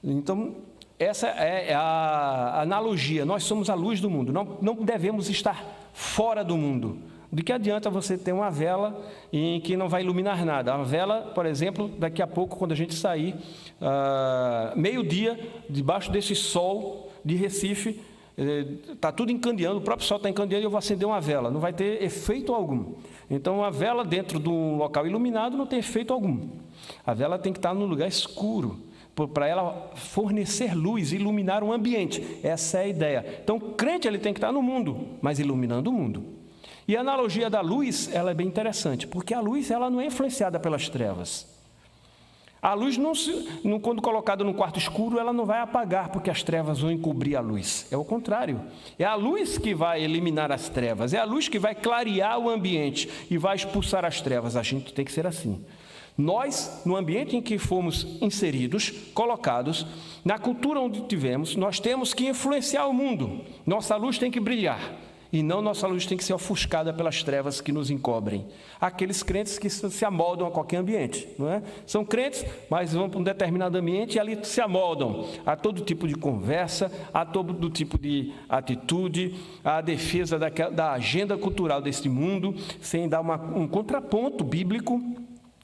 Então, essa é a analogia, nós somos a luz do mundo, não devemos estar fora do mundo. De que adianta você ter uma vela em que não vai iluminar nada? A vela, por exemplo, daqui a pouco, quando a gente sair, meio-dia, debaixo desse sol de Recife, está tudo encandeando, o próprio sol está encandeando e eu vou acender uma vela, não vai ter efeito algum. Então, a vela dentro de um local iluminado não tem efeito algum. A vela tem que estar num lugar escuro, para ela fornecer luz, iluminar o ambiente. Essa é a ideia. Então, o crente ele tem que estar no mundo, mas iluminando o mundo. E a analogia da luz, ela é bem interessante, porque a luz ela não é influenciada pelas trevas. A luz, quando colocada num quarto escuro, ela não vai apagar, porque as trevas vão encobrir a luz. É o contrário. É a luz que vai eliminar as trevas, é a luz que vai clarear o ambiente e vai expulsar as trevas. A gente tem que ser assim. Nós, no ambiente em que fomos inseridos, colocados, na cultura onde tivemos, nós temos que influenciar o mundo. Nossa luz tem que brilhar. E não nossa luz tem que ser ofuscada pelas trevas que nos encobrem. Aqueles crentes que se amoldam a qualquer ambiente, não é? São crentes, mas vão para um determinado ambiente e ali se amoldam a todo tipo de conversa, a todo tipo de atitude, a defesa da agenda cultural deste mundo, sem dar um contraponto bíblico.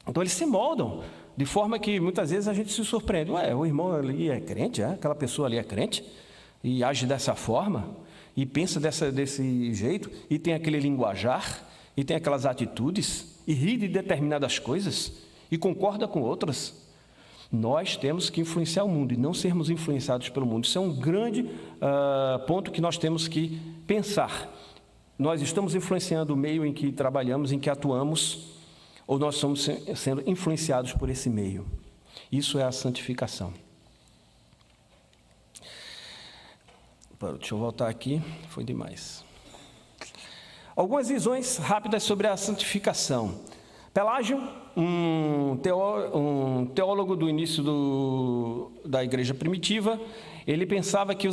Então eles se moldam, de forma que muitas vezes a gente se surpreende. Ué, o irmão ali é crente, é? Aquela pessoa ali é crente? E age dessa forma? E pensa desse jeito, e tem aquele linguajar, e tem aquelas atitudes, e ri de determinadas coisas, e concorda com outras. Nós temos que influenciar o mundo, e não sermos influenciados pelo mundo. Isso é um grande ponto que nós temos que pensar. Nós estamos influenciando o meio em que trabalhamos, em que atuamos, ou nós estamos sendo influenciados por esse meio. Isso é a santificação. Deixa eu voltar aqui, foi demais. Algumas visões rápidas sobre a santificação. Pelágio, um teólogo do início da igreja primitiva, ele pensava que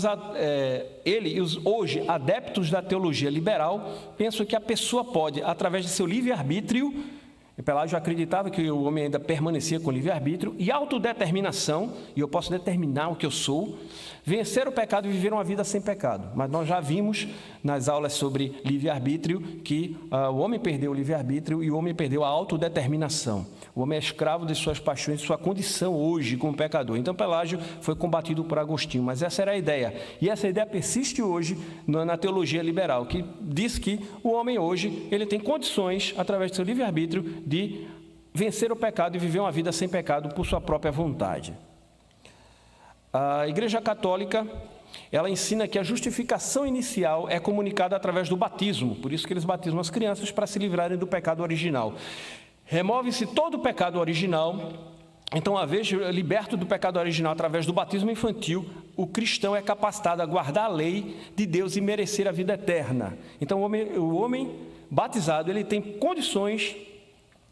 ele e os hoje adeptos da teologia liberal pensam que a pessoa pode, através de seu livre-arbítrio, Pelágio acreditava que o homem ainda permanecia com livre-arbítrio e autodeterminação, e eu posso determinar o que eu sou, vencer o pecado e viver uma vida sem pecado. Mas nós já vimos nas aulas sobre livre-arbítrio que o homem perdeu o livre-arbítrio e o homem perdeu a autodeterminação. O homem é escravo de suas paixões, de sua condição hoje como pecador. Então Pelágio foi combatido por Agostinho, mas essa era a ideia. E essa ideia persiste hoje na teologia liberal, que diz que o homem hoje ele tem condições, através do seu livre-arbítrio, de vencer o pecado e viver uma vida sem pecado por sua própria vontade. A Igreja Católica, ela ensina que a justificação inicial é comunicada através do batismo, por isso que eles batizam as crianças para se livrarem do pecado original. Remove-se todo o pecado original, então, uma vez liberto do pecado original através do batismo infantil, o cristão é capacitado a guardar a lei de Deus e merecer a vida eterna. Então, o homem batizado, ele tem condições.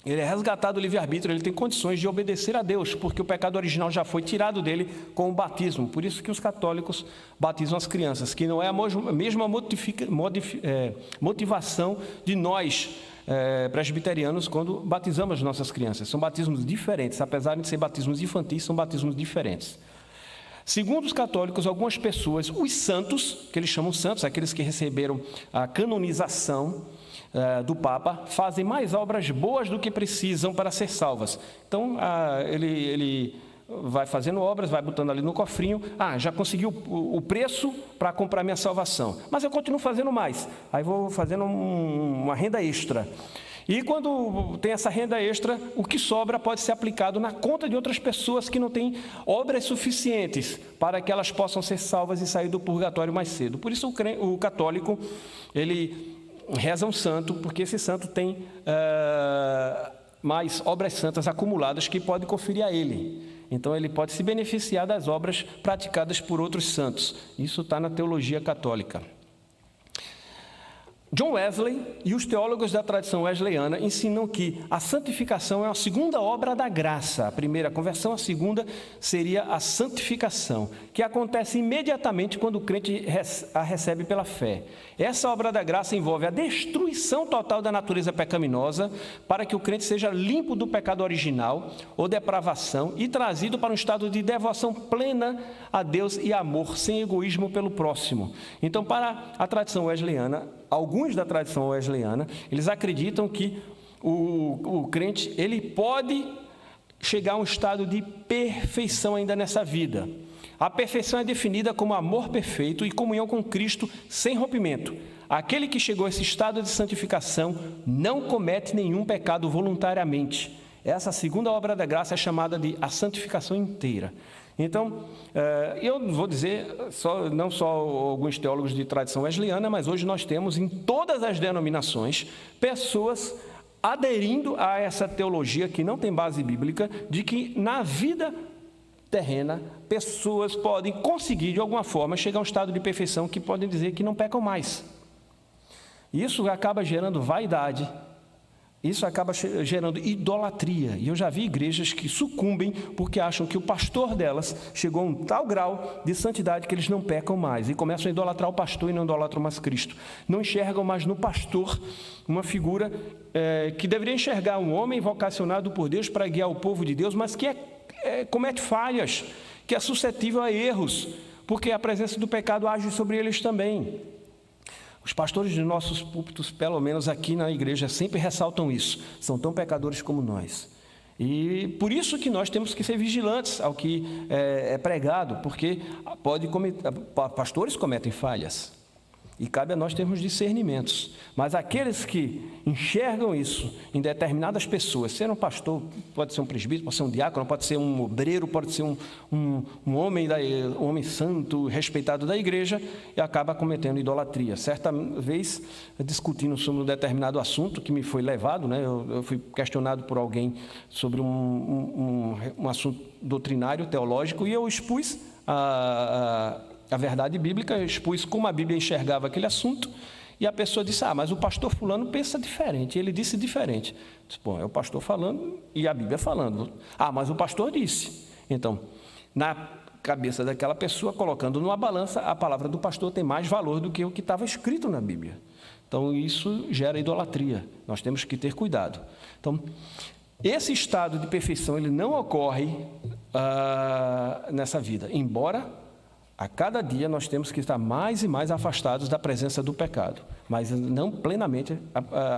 Ele é resgatado do livre-arbítrio, ele tem condições de obedecer a Deus, porque o pecado original já foi tirado dele com o batismo. Por isso que os católicos batizam as crianças, que não é a mesma motivação de nós, presbiterianos, quando batizamos nossas crianças. São batismos diferentes, apesar de ser batismos infantis, são batismos diferentes. Segundo os católicos, algumas pessoas, os santos, que eles chamam santos, aqueles que receberam a canonização do Papa, fazem mais obras boas do que precisam para ser salvas. Então, ele vai fazendo obras, vai botando ali no cofrinho, já conseguiu o preço para comprar minha salvação, mas eu continuo fazendo mais, aí vou fazendo uma renda extra. E quando tem essa renda extra, o que sobra pode ser aplicado na conta de outras pessoas que não têm obras suficientes para que elas possam ser salvas e sair do purgatório mais cedo. Por isso o católico, ele reza um santo, porque esse santo tem mais obras santas acumuladas que pode conferir a ele. Então ele pode se beneficiar das obras praticadas por outros santos. Isso está na teologia católica. John Wesley e os teólogos da tradição wesleyana ensinam que a santificação é a segunda obra da graça. A primeira, a conversão, a segunda seria a santificação, que acontece imediatamente quando o crente a recebe pela fé. Essa obra da graça envolve a destruição total da natureza pecaminosa para que o crente seja limpo do pecado original ou depravação e trazido para um estado de devoção plena a Deus e amor, sem egoísmo pelo próximo. Então, para a tradição wesleyana, alguns da tradição wesleyana, eles acreditam que o crente, ele pode chegar a um estado de perfeição ainda nessa vida. A perfeição é definida como amor perfeito e comunhão com Cristo sem rompimento. Aquele que chegou a esse estado de santificação não comete nenhum pecado voluntariamente. Essa segunda obra da graça é chamada de a santificação inteira. Então, eu vou dizer, não só alguns teólogos de tradição wesleyana, mas hoje nós temos em todas as denominações pessoas aderindo a essa teologia que não tem base bíblica, de que na vida terrena, pessoas podem conseguir, de alguma forma, chegar a um estado de perfeição que podem dizer que não pecam mais. Isso acaba gerando vaidade, isso acaba gerando idolatria. E eu já vi igrejas que sucumbem porque acham que o pastor delas chegou a um tal grau de santidade que eles não pecam mais. E começam a idolatrar o pastor e não idolatram mais Cristo. Não enxergam mais no pastor uma figura que deveria enxergar um homem vocacionado por Deus para guiar o povo de Deus, mas que comete falhas, que é suscetível a erros, porque a presença do pecado age sobre eles também. Os pastores de nossos púlpitos, pelo menos aqui na igreja, sempre ressaltam isso. São tão pecadores como nós. E por isso que nós temos que ser vigilantes ao que é pregado, porque pastores cometem falhas. E cabe a nós termos discernimentos. Mas aqueles que enxergam isso em determinadas pessoas, ser um pastor, pode ser um presbítero, pode ser um diácono, pode ser um obreiro, pode ser um homem santo, respeitado da igreja, e acaba cometendo idolatria. Certa vez, discutindo sobre um determinado assunto que me foi levado, né, eu fui questionado por alguém sobre um assunto doutrinário, teológico, e eu expus a verdade bíblica, expus como a Bíblia enxergava aquele assunto, e a pessoa disse, mas o pastor fulano pensa diferente, ele disse diferente. Eu disse, bom, é o pastor falando e a Bíblia falando. Mas o pastor disse. Então, na cabeça daquela pessoa, colocando numa balança, a palavra do pastor tem mais valor do que o que estava escrito na Bíblia. Então, isso gera idolatria, nós temos que ter cuidado. Então, esse estado de perfeição, ele não ocorre nessa vida, embora a cada dia nós temos que estar mais e mais afastados da presença do pecado, mas não plenamente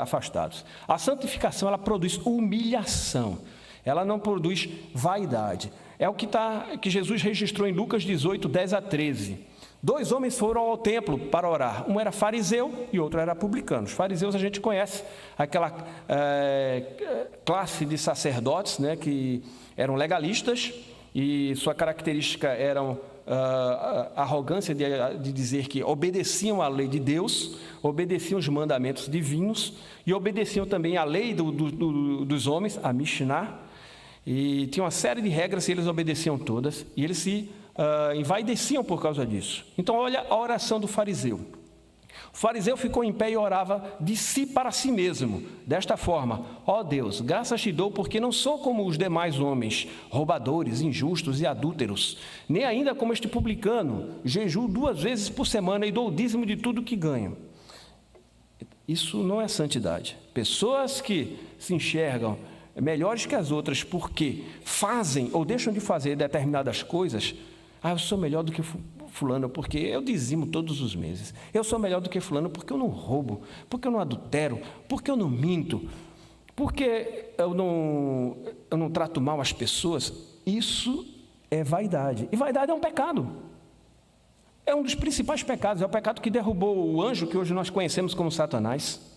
afastados. A santificação, ela produz humilhação, ela não produz vaidade. É o que Jesus registrou em Lucas 18, 10 a 13. 2 homens foram ao templo para orar, um era fariseu e outro era publicano. Os fariseus a gente conhece, aquela classe de sacerdotes, né, que eram legalistas e sua característica eram a arrogância de dizer que obedeciam à lei de Deus, obedeciam os mandamentos divinos e obedeciam também à lei dos homens, a Mishnah, e tinha uma série de regras e eles obedeciam todas, e eles se envaideciam por causa disso. Então olha a oração do fariseu. O fariseu ficou em pé e orava de si para si mesmo, desta forma: ó Deus, graças te dou porque não sou como os demais homens, roubadores, injustos e adúlteros, nem ainda como este publicano, jejuo 2 vezes por semana e dou o dízimo de tudo que ganho. Isso não é santidade. Pessoas que se enxergam melhores que as outras porque fazem ou deixam de fazer determinadas coisas, eu sou melhor do que fulano porque eu dizimo todos os meses, eu sou melhor do que fulano porque eu não roubo, porque eu não adultero, porque eu não minto, porque eu não trato mal as pessoas. Isso é vaidade, e vaidade é um pecado, é um dos principais pecados, é o pecado que derrubou o anjo que hoje nós conhecemos como Satanás.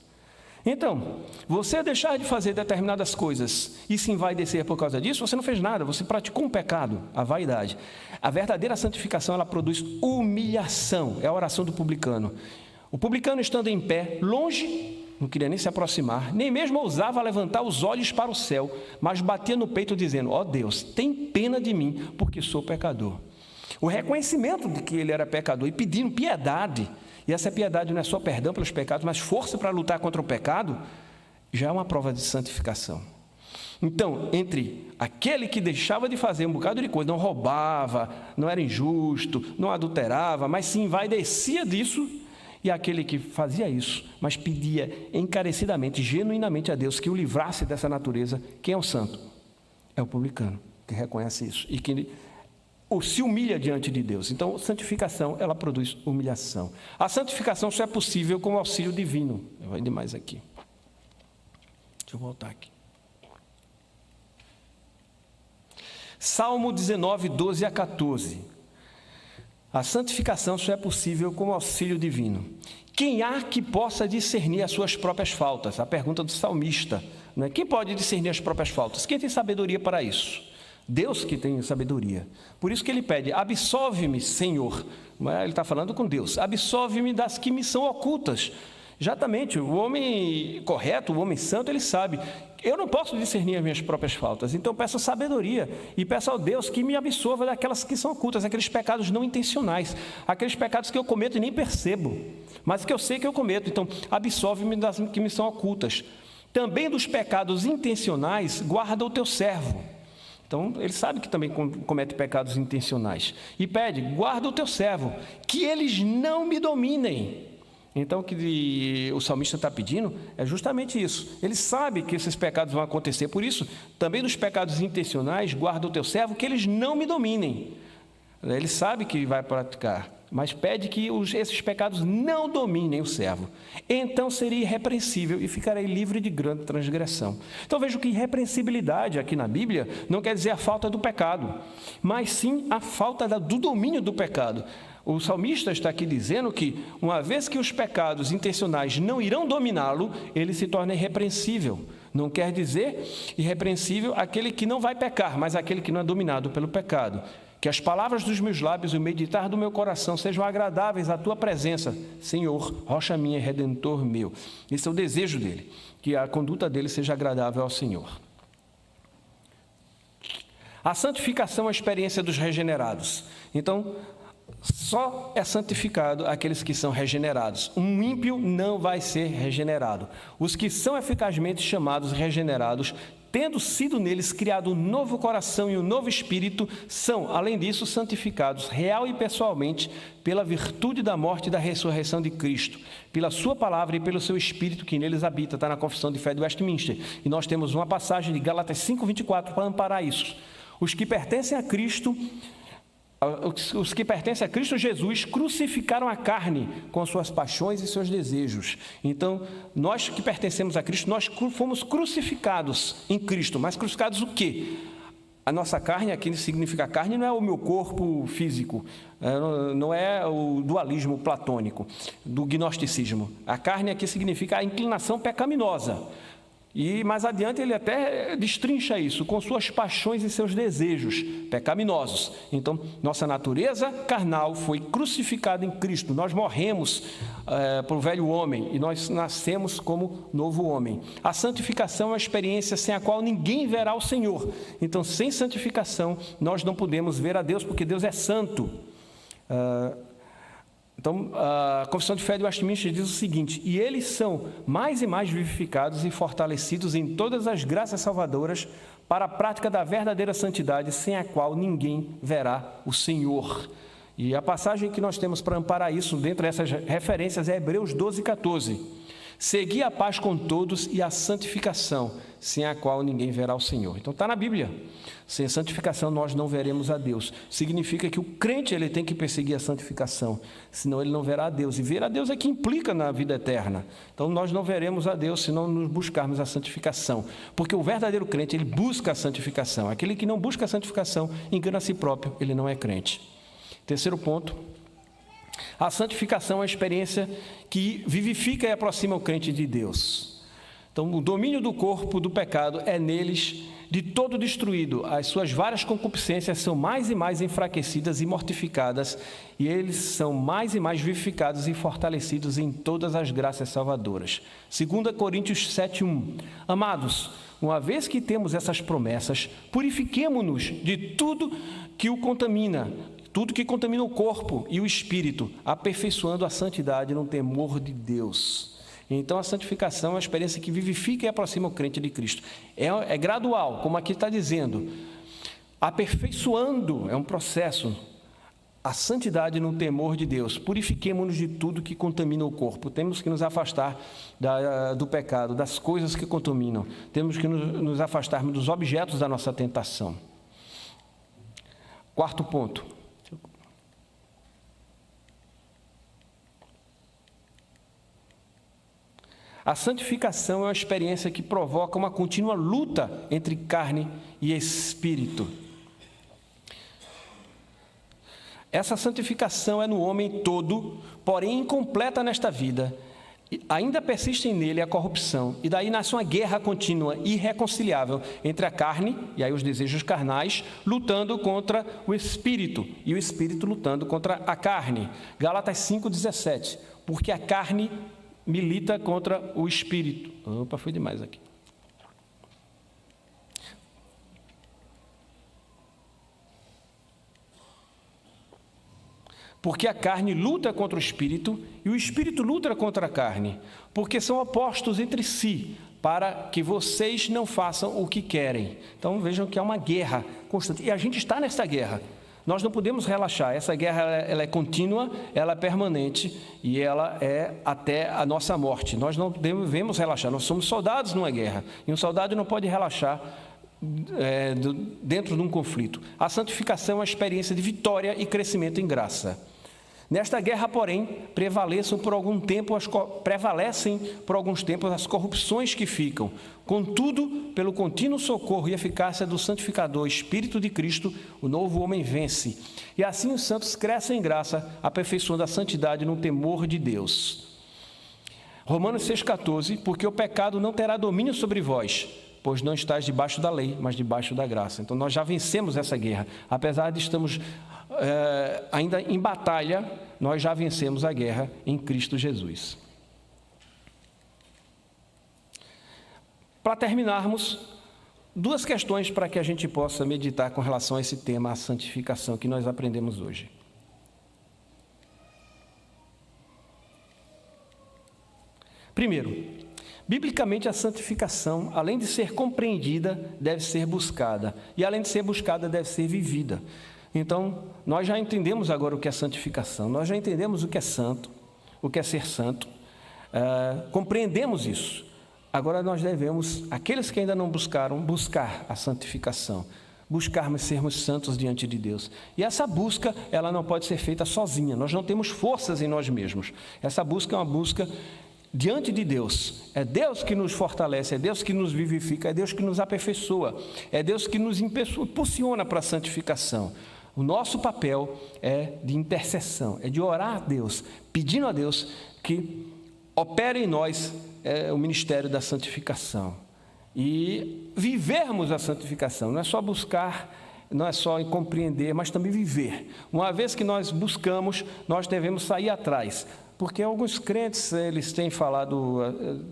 Então, você deixar de fazer determinadas coisas e se envaidecer por causa disso, você não fez nada, você praticou um pecado, a vaidade. A verdadeira santificação, ela produz humilhação, é a oração do publicano. O publicano, estando em pé, longe, não queria nem se aproximar, nem mesmo ousava levantar os olhos para o céu, mas batia no peito dizendo: ó Deus, tem pena de mim, porque sou pecador. O reconhecimento de que ele era pecador e pedindo piedade, e essa piedade não é só perdão pelos pecados, mas força para lutar contra o pecado, já é uma prova de santificação. Então, entre aquele que deixava de fazer um bocado de coisa, não roubava, não era injusto, não adulterava, mas se envaidecia disso, e aquele que fazia isso, mas pedia encarecidamente, genuinamente a Deus que o livrasse dessa natureza, quem é o santo? É o publicano, que reconhece isso e que se humilha diante de Deus. Então, santificação, ela produz humilhação. A santificação só é possível com o auxílio divino. Eu vou demais aqui. Deixa eu voltar aqui. Salmo 19, 12 a 14. A santificação só é possível com o auxílio divino. Quem há que possa discernir as suas próprias faltas? A pergunta do salmista, né? Quem pode discernir as próprias faltas? Quem tem sabedoria para isso? Deus que tem sabedoria. Por isso que ele pede: absolve-me, Senhor. Ele está falando com Deus. Absolve-me das que me são ocultas. Exatamente, o homem correto, o homem santo, ele sabe, eu não posso discernir as minhas próprias faltas, então peço sabedoria e peço ao Deus que me absolva daquelas que são ocultas, aqueles pecados não intencionais, aqueles pecados que eu cometo e nem percebo, mas que eu sei que eu cometo, então absolve-me das que me são ocultas. Também dos pecados intencionais, guarda o teu servo. Então, ele sabe que também comete pecados intencionais. E pede, guarda o teu servo, que eles não me dominem. Então, o que o salmista está pedindo é justamente isso. Ele sabe que esses pecados vão acontecer. Por isso, também dos pecados intencionais, guarda o teu servo, que eles não me dominem. Ele sabe que vai praticar, mas pede que esses pecados não dominem o servo. Então seria irrepreensível e ficarei livre de grande transgressão. Então vejo que irrepreensibilidade aqui na Bíblia não quer dizer a falta do pecado, mas sim a falta do domínio do pecado. O salmista está aqui dizendo que, uma vez que os pecados intencionais não irão dominá-lo, ele se torna irrepreensível. Não quer dizer irrepreensível aquele que não vai pecar, mas aquele que não é dominado pelo pecado. Que as palavras dos meus lábios e o meditar do meu coração sejam agradáveis à tua presença, Senhor, rocha minha e redentor meu. Esse é o desejo dele, que a conduta dele seja agradável ao Senhor. A santificação é a experiência dos regenerados. Então, só é santificado aqueles que são regenerados. Um ímpio não vai ser regenerado. Os que são eficazmente chamados regenerados, tendo sido neles criado um novo coração e um novo espírito, são, além disso, santificados real e pessoalmente pela virtude da morte e da ressurreição de Cristo, pela sua palavra e pelo seu espírito que neles habita. Está na Confissão de Fé de Westminster. E nós temos uma passagem de Gálatas 5:24 para amparar isso. Os que pertencem a Cristo Jesus crucificaram a carne com suas paixões e seus desejos. Então, nós que pertencemos a Cristo, nós fomos crucificados em Cristo. Mas crucificados o quê? A nossa carne, aqui significa carne, não é o meu corpo físico, não é o dualismo platônico, do gnosticismo. A carne aqui significa a inclinação pecaminosa. E mais adiante ele até destrincha isso, com suas paixões e seus desejos pecaminosos. Então, nossa natureza carnal foi crucificada em Cristo. Nós morremos para o velho homem e nós nascemos como novo homem. A santificação é uma experiência sem a qual ninguém verá o Senhor. Então, sem santificação, nós não podemos ver a Deus, porque Deus é santo. Então, a Confissão de Fé de Westminster diz o seguinte: e eles são mais e mais vivificados e fortalecidos em todas as graças salvadoras para a prática da verdadeira santidade, sem a qual ninguém verá o Senhor. E a passagem que nós temos para amparar isso, dentre essas referências, é Hebreus 12:14. Segui a paz com todos e a santificação, sem a qual ninguém verá o Senhor. Então está na Bíblia. Sem santificação nós não veremos a Deus. Significa que o crente ele tem que perseguir a santificação, senão ele não verá a Deus. E ver a Deus é que implica na vida eterna. Então nós não veremos a Deus se não nos buscarmos a santificação. Porque o verdadeiro crente ele busca a santificação. Aquele que não busca a santificação engana a si próprio, ele não é crente. Terceiro ponto. A santificação é a experiência que vivifica e aproxima o crente de Deus. Então, o domínio do corpo do pecado é neles de todo destruído. As suas várias concupiscências são mais e mais enfraquecidas e mortificadas, e eles são mais e mais vivificados e fortalecidos em todas as graças salvadoras. 2 Coríntios 7:1. Amados, uma vez que temos essas promessas, purifiquemo-nos de tudo que o contamina, tudo que contamina o corpo e o espírito, aperfeiçoando a santidade no temor de Deus. Então, a santificação é uma experiência que vivifica e aproxima o crente de Cristo. É gradual, como aqui está dizendo. Aperfeiçoando é um processo. A santidade no temor de Deus. Purifiquemo-nos de tudo que contamina o corpo. Temos que nos afastar do pecado, das coisas que contaminam. Temos que nos afastarmos dos objetos da nossa tentação. Quarto ponto. A santificação é uma experiência que provoca uma contínua luta entre carne e espírito. Essa santificação é no homem todo, porém incompleta nesta vida. Ainda persiste nele a corrupção, e daí nasce uma guerra contínua e irreconciliável entre a carne, e aí os desejos carnais, lutando contra o espírito, e o espírito lutando contra a carne. Gálatas 5:17, porque a carne milita contra o espírito. Opa, foi demais aqui. Porque a carne luta contra o espírito e o espírito luta contra a carne, porque são opostos entre si, para que vocês não façam o que querem. Então vejam que há uma guerra constante, e a gente está nessa guerra. Nós não podemos relaxar, essa guerra ela é contínua, ela é permanente e ela é até a nossa morte. Nós não devemos relaxar, nós somos soldados numa guerra, e um soldado não pode relaxar dentro de um conflito. A santificação é uma experiência de vitória e crescimento em graça. Nesta guerra, porém, prevalecem por alguns tempos as corrupções que ficam. Contudo, pelo contínuo socorro e eficácia do santificador Espírito de Cristo, o novo homem vence. E assim os santos crescem em graça, aperfeiçoando a santidade no temor de Deus. Romanos 6,14, porque o pecado não terá domínio sobre vós, pois não estáis debaixo da lei, mas debaixo da graça. Então nós já vencemos essa guerra, apesar de estarmos ainda em batalha, nós já vencemos a guerra em Cristo Jesus. Para terminarmos, duas questões para que a gente possa meditar com relação a esse tema, a santificação, que nós aprendemos hoje. Primeiro, biblicamente a santificação, além de ser compreendida, deve ser buscada, e além de ser buscada, deve ser vivida. Então, nós já entendemos agora o que é santificação, nós já entendemos o que é santo, o que é ser santo, compreendemos isso. Agora nós devemos, aqueles que ainda não buscaram, buscar a santificação, buscarmos sermos santos diante de Deus. E essa busca, ela não pode ser feita sozinha, nós não temos forças em nós mesmos. Essa busca é uma busca diante de Deus. É Deus que nos fortalece, é Deus que nos vivifica, é Deus que nos aperfeiçoa, é Deus que nos impulsiona para a santificação. O nosso papel é de intercessão, é de orar a Deus, pedindo a Deus que opere em nós o ministério da santificação. E vivermos a santificação, não é só buscar, não é só compreender, mas também viver. Uma vez que nós buscamos, nós devemos sair atrás. Porque alguns crentes, eles têm falado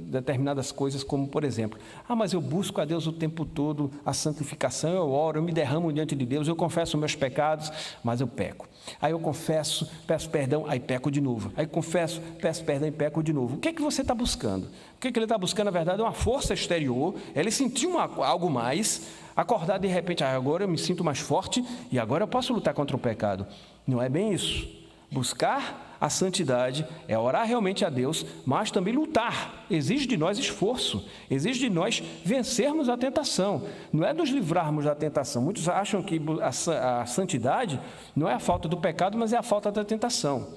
determinadas coisas, como por exemplo, mas eu busco a Deus o tempo todo, a santificação, eu oro, eu me derramo diante de Deus, eu confesso meus pecados, mas eu peco. Aí eu confesso, peço perdão, aí peco de novo. Aí confesso, peço perdão e peco de novo. O que é que você está buscando? O que é que ele está buscando, na verdade, é uma força exterior, ele sentiu algo mais, acordar de repente, agora eu me sinto mais forte e agora eu posso lutar contra o pecado. Não é bem isso. Buscar a santidade é orar realmente a Deus, mas também lutar. Exige de nós esforço, exige de nós vencermos a tentação. Não é nos livrarmos da tentação. Muitos acham que a santidade não é a falta do pecado, mas é a falta da tentação.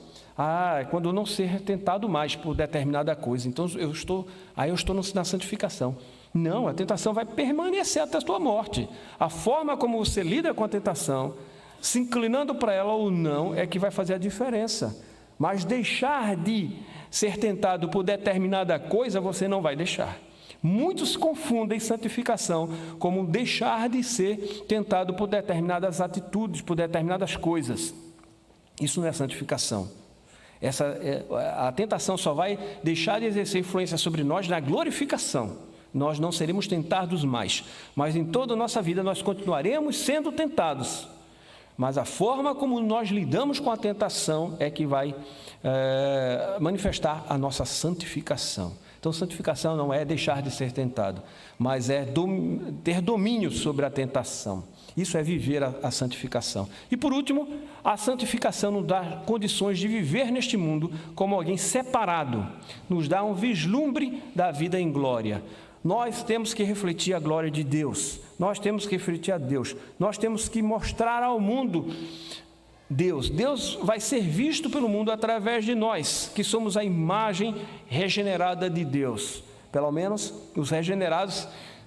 É quando eu não ser tentado mais por determinada coisa. Então eu estou na santificação. Não, a tentação vai permanecer até a tua morte. A forma como você lida com a tentação, se inclinando para ela ou não, é que vai fazer a diferença. Mas deixar de ser tentado por determinada coisa, você não vai deixar. Muitos confundem santificação como deixar de ser tentado por determinadas atitudes, por determinadas coisas. Isso não é santificação. A tentação só vai deixar de exercer influência sobre nós na glorificação. Nós não seremos tentados mais, mas em toda a nossa vida nós continuaremos sendo tentados. Mas a forma como nós lidamos com a tentação é que vai manifestar a nossa santificação. Então, santificação não é deixar de ser tentado, mas é ter domínio sobre a tentação. Isso é viver a santificação. E por último, a santificação nos dá condições de viver neste mundo como alguém separado, nos dá um vislumbre da vida em glória. Nós temos que refletir a glória de Deus, nós temos que refletir a Deus, nós temos que mostrar ao mundo Deus. Deus vai ser visto pelo mundo através de nós, que somos a imagem regenerada de Deus. Pelo menos os regenerados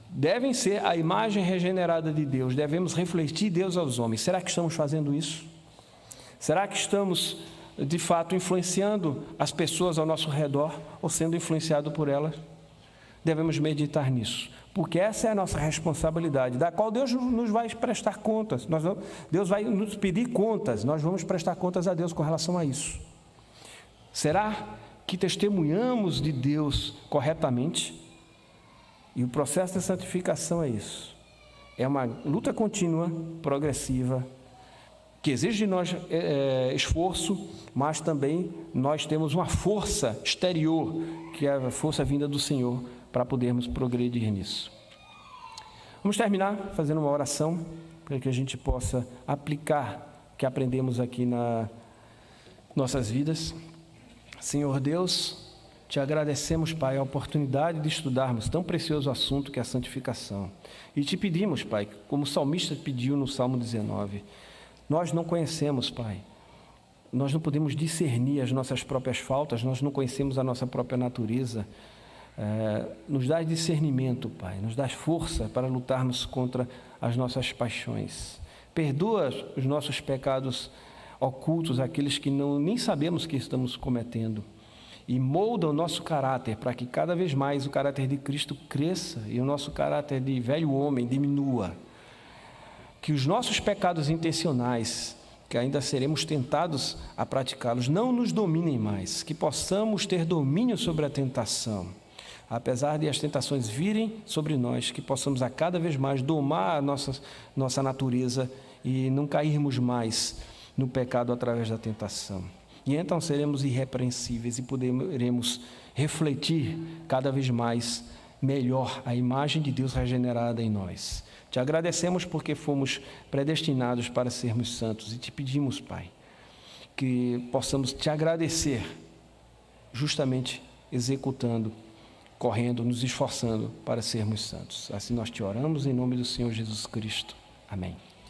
devem ser a imagem regenerada de Deus, devemos refletir Deus aos homens. Será que estamos fazendo isso? Será que estamos, de fato, influenciando as pessoas ao nosso redor ou sendo influenciados por elas? Devemos meditar nisso, porque essa é a nossa responsabilidade, da qual Deus nos vai prestar contas. Deus vai nos pedir contas, nós vamos prestar contas a Deus com relação a isso. Será que testemunhamos de Deus corretamente. E o processo de santificação é isso. É uma luta contínua, progressiva, que exige de nós esforço, mas também nós temos uma força exterior, que é a força vinda do Senhor, para podermos progredir nisso. Vamos terminar fazendo uma oração, para que a gente possa aplicar o que aprendemos aqui nas nossas vidas. Senhor Deus, te agradecemos, Pai, a oportunidade de estudarmos tão precioso assunto que é a santificação. E te pedimos, Pai, como o salmista pediu no Salmo 19, nós não conhecemos, Pai, nós não podemos discernir as nossas próprias faltas, nós não conhecemos a nossa própria natureza. Nos dá discernimento, Pai, nos dá força para lutarmos contra as nossas paixões. Perdoa os nossos pecados ocultos, aqueles que nem sabemos que estamos cometendo. E molda o nosso caráter para que cada vez mais o caráter de Cristo cresça e o nosso caráter de velho homem diminua. Que os nossos pecados intencionais, que ainda seremos tentados a praticá-los, não nos dominem mais, que possamos ter domínio sobre a tentação. Apesar de as tentações virem sobre nós, que possamos a cada vez mais domar a nossa natureza e não cairmos mais no pecado através da tentação. E então seremos irrepreensíveis e poderemos refletir cada vez mais melhor a imagem de Deus regenerada em nós. Te agradecemos porque fomos predestinados para sermos santos e te pedimos, Pai, que possamos te agradecer justamente executando, correndo, nos esforçando para sermos santos. Assim nós te oramos em nome do Senhor Jesus Cristo. Amém.